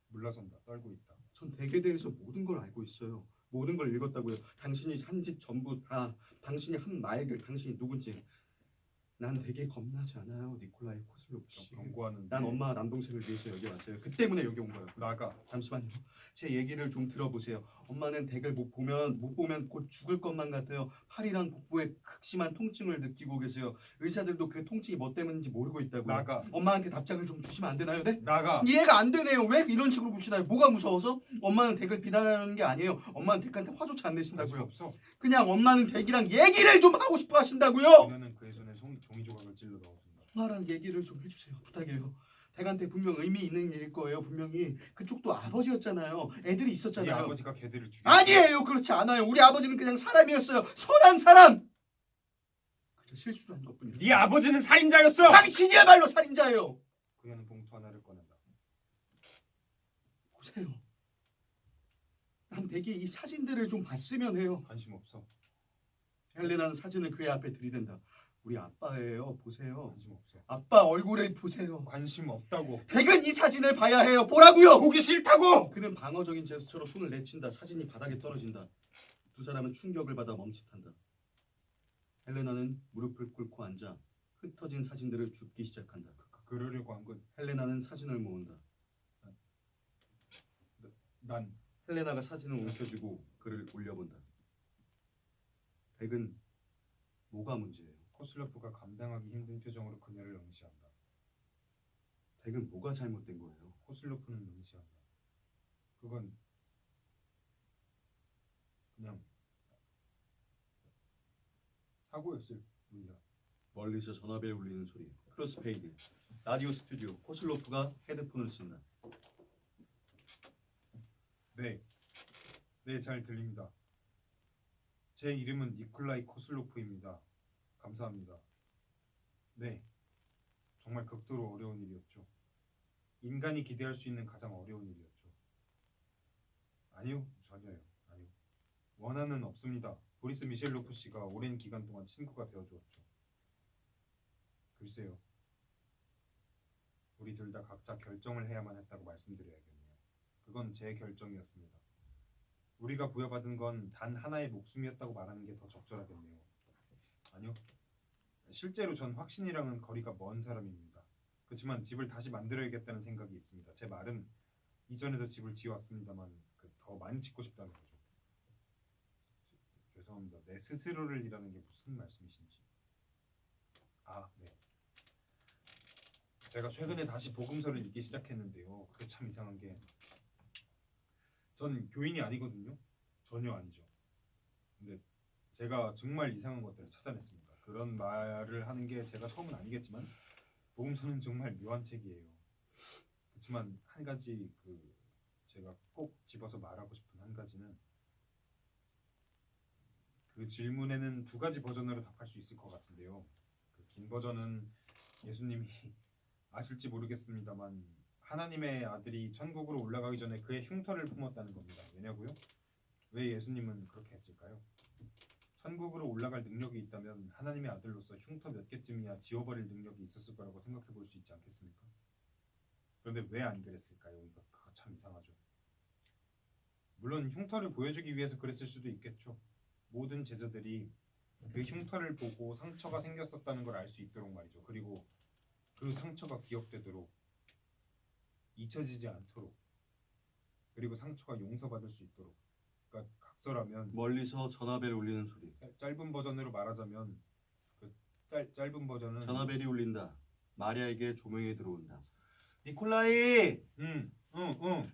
물러선다. 떨고 있다. 전 덱에 대해서 모든 걸 알고 있어요. 모든 걸 읽었다고요. 당신이 한 짓 전부 다, 당신이 한 말들, 당신이 누군지. 난 되게 겁나지 않아요, 니콜라이 코슬로프 씨. 경고하는. 난 엄마와 남동생을 위해서 여기 왔어요. 그 때문에 여기 온 거예요. 나가. 잠시만요. 제 얘기를 좀 들어보세요. 엄마는 덱을 못 보면 곧 죽을 것만 같아요. 팔이랑 복부에 극심한 통증을 느끼고 계세요. 의사들도 그 통증이 뭐 때문인지 모르고 있다고요. 나가. 엄마한테 답장을 좀 주시면 안 되나요? 네? 나가. 이해가 안 되네요. 왜 이런 식으로 굴시나요? 뭐가 무서워서? 엄마는 덱을 비난하는 게 아니에요. 엄마는 덱한테 화조차 안 내신다고요. 없어. 그냥 엄마는 덱이랑 얘기를 좀 하고 싶어 하신다고요. 그녀는 그의 손에 종이 조각을 찔러 넣어준다. 엄마랑 얘기를 좀 해주세요. 부탁해요. 덱한테 분명 의미 있는 일일 거예요. 분명히 그쪽도 아버지였잖아요. 애들이 네 있었잖아요. 아버지가 걔들을 죽였어. 아니에요. 그렇지 않아요. 우리 아버지는 그냥 사람이었어요. 선한 사람. 실수를 한 것뿐이죠. 네 아버지는 살인자였어. 당신이야말로 살인자예요. 그녀는 봉투 하나를 꺼낸다. 보세요. 난 대개 이 사진들을 좀 봤으면 해요. 관심 없어. 헬레나는 사진을 그의 앞에 들이댄다. 우리 아빠예요. 보세요. 관심 없어. 아빠 얼굴을 보세요. 관심 없다고. 댁은 이 사진을 봐야 해요. 보라고요. 보기 싫다고. 그는 방어적인 제스처로 손을 내친다. 사진이 바닥에 떨어진다. 두 사람은 충격을 받아 멈칫한다. 헬레나는 무릎을 꿇고 앉아 흩어진 사진들을 줍기 시작한다. 그러려고 한 건 헬레나는 사진을 모은다. 난 헬레나가 사진을 움켜쥐고 그를 올려본다. 덱은 뭐가 문제예요? 코슬로프가 감당하기 힘든 표정으로 그녀를 응시한다. 덱은 뭐가 잘못된 거예요? 코슬로프는 응시한다. 그건 그냥 사고였을 뿐이다. 멀리서 전화벨 울리는 소리. 크로스페이드. 라디오 스튜디오. 코슬로프가 헤드폰을 쓴다. 네, 네, 잘 들립니다. 제 이름은 니콜라이 코슬로프입니다. 감사합니다. 네, 정말 극도로 어려운 일이었죠. 인간이 기대할 수 있는 가장 어려운 일이었죠. 아니요, 전혀요. 아니요. 원한은 없습니다. 보리스 미셸로프 씨가 오랜 기간 동안 친구가 되어주었죠. 글쎄요. 우리 둘 다 각자 결정을 해야만 했다고 말씀드려야겠네요. 그건 제 결정이었습니다. 우리가 부여받은 건 단 하나의 목숨이었다고 말하는 게 더 적절하겠네요. 아니요. 실제로 전 확신이랑은 거리가 먼 사람입니다. 그렇지만 집을 다시 만들어야겠다는 생각이 있습니다. 제 말은 이전에도 집을 지어왔습니다만 더 많이 짓고 싶다는 거죠. 죄송합니다. 내 스스로를 이라는 게 무슨 말씀이신지. 아, 네. 제가 최근에 다시 복음서를 읽기 시작했는데요. 그게 참 이상한 게 전 교인이 아니거든요. 전혀 아니죠. 근데 제가 정말 이상한 것들을 찾아냈습니다. 그런 말을 하는 게 제가 처음은 아니겠지만 복음서는 정말 묘한 책이에요. 그렇지만 한 가지 제가 꼭 집어서 말하고 싶은 한 가지는 그 질문에는 두 가지 버전으로 답할 수 있을 것 같은데요. 그 긴 버전은 예수님이 아실지 모르겠습니다만 하나님의 아들이 천국으로 올라가기 전에 그의 흉터를 품었다는 겁니다. 왜냐고요? 왜 예수님은 그렇게 했을까요? 천국으로 올라갈 능력이 있다면 하나님의 아들로서 흉터 몇 개쯤이야 지워버릴 능력이 있었을 거라고 생각해 볼 수 있지 않겠습니까? 그런데 왜 안 그랬을까요? 그거 참 이상하죠. 물론 흉터를 보여주기 위해서 그랬을 수도 있겠죠. 모든 제자들이 그 흉터를 보고 상처가 생겼었다는 걸 알 수 있도록 말이죠. 그리고 그 상처가 기억되도록 잊혀지지 않도록 그리고 상처가 용서받을 수 있도록. 그러니까 각서라면 멀리서 전화벨 울리는 소리. 짧은 버전으로 말하자면 짧은 버전은 전화벨이 울린다. 마리아에게 조명이 들어온다. 니콜라이! 응.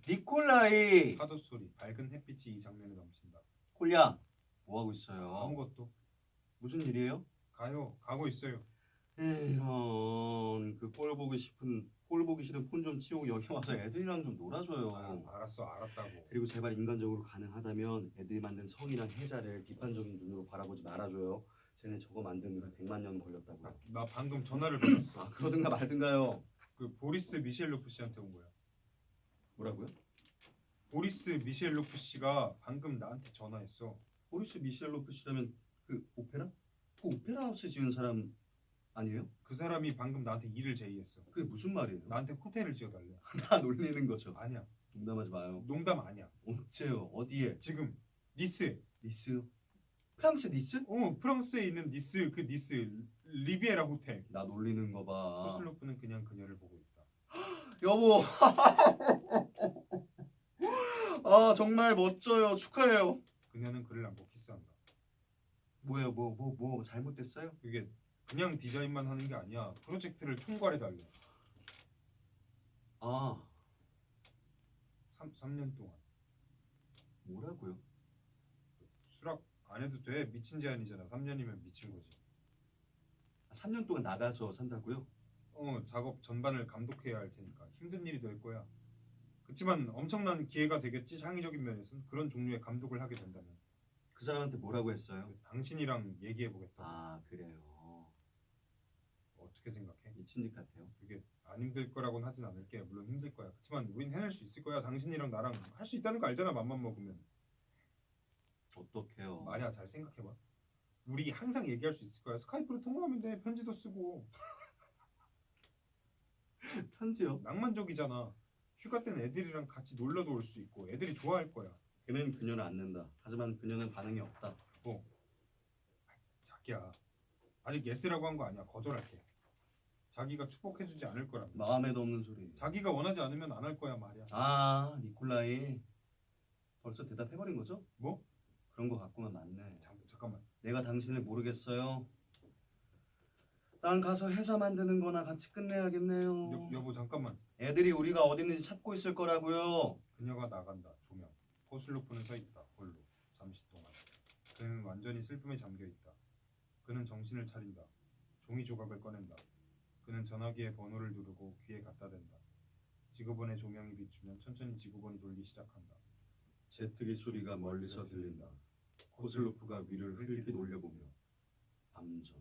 니콜라이! 파도 소리, 밝은 햇빛이 이 장면에 넘친다. 콜야, 뭐 하고 있어요? 아무것도. 무슨 일이에요? 가고 있어요. 이런 꼴 보기 싫은 폰 좀 치우고 여기 와서 애들이랑 좀 놀아줘요. 알았어, 알았다고. 그리고 제발 인간적으로 가능하다면 애들이 만든 성이랑 해자를 비판적인 눈으로 바라보지 말아줘요. 쟤네 저거 만드느라 100만 년 걸렸다고. 나 방금 전화를 받았어. 그러든가 말든가요. 그 보리스 미셸로프 씨한테 온 거야. 뭐라고요? 보리스 미셸로프 씨가 방금 나한테 전화했어. 보리스 미셸로프 씨라면 그 오페라? 그 오페라 하우스 지은 사람 아니에요? 그 사람이 방금 나한테 일을 제의했어. 그게 무슨 말이에요? 나한테 호텔을 지어달래. 나 놀리는 거죠. 아니야. 농담하지 마요. 농담 아니야. 언제요? 어디에? 지금 니스. 니스? 프랑스 니스? 프랑스에 있는 니스, 그 니스 리비에라 호텔. 나 놀리는 거 봐. 코슬로프는 그냥 그녀를 보고 있다. 여보. 아 정말 멋져요. 축하해요. 그녀는 그를 안고 키스한다. 뭐예요? 뭐 잘못됐어요? 그게 그냥 디자인만 하는 게 아니야. 프로젝트를 총괄해 달래. 아 3년 동안. 뭐라고요? 수락 안 해도 돼. 미친 제한이잖아. 3년이면 미친 거지. 3년 동안 나가서 산다고요? 작업 전반을 감독해야 할 테니까 힘든 일이 될 거야. 그렇지만 엄청난 기회가 되겠지. 창의적인 면에서는 그런 종류의 감독을 하게 된다면. 그 사람한테 뭐라고 했어요? 당신이랑 얘기해 보겠다. 아 그래요. 어떻게 생각해? 미친 짓 같아요. 그게 안 힘들 거라고는 하진 않을게. 물론 힘들 거야. 그렇지만 우린 해낼 수 있을 거야. 당신이랑 나랑 할 수 있다는 거 알잖아. 맘만 먹으면. 어떡해요. 말이야, 잘 생각해봐. 우리 항상 얘기할 수 있을 거야. 스카이프로 통화하면 돼. 편지도 쓰고. 편지요? 낭만적이잖아. 휴가 때는 애들이랑 같이 놀러도 올 수 있고 애들이 좋아할 거야. 그는 그녀를 안는다. 하지만 그녀는 반응이 없다. 자기야, 아직 예스라고 한 거 아니야. 거절할게. 자기가 축복해주지 않을 거란다. 마음에도 없는 소리. 자기가 원하지 않으면 안 할 거야 말이야. 아, 니콜라이. 벌써 대답해버린 거죠? 뭐? 그런 거 같구만. 맞네. 잠깐만. 내가 당신을 모르겠어요. 난 가서 회사 만드는 거나 같이 끝내야겠네요. 여보 잠깐만. 애들이 우리가 어디 있는지 찾고 있을 거라고요. 그녀가 나간다. 조명. 코슬로프는 서 있다. 홀로. 잠시 동안. 그는 완전히 슬픔에 잠겨 있다. 그는 정신을 차린다. 종이 조각을 꺼낸다. 그는 전화기의 번호를 누르고 귀에 갖다 댄다. 지구본의 조명이 비추면 천천히 지구본이 돌기 시작한다. 제트기 소리가 멀리서 들린다. 코슬로프가 위를 흘끗 올려보며 암전.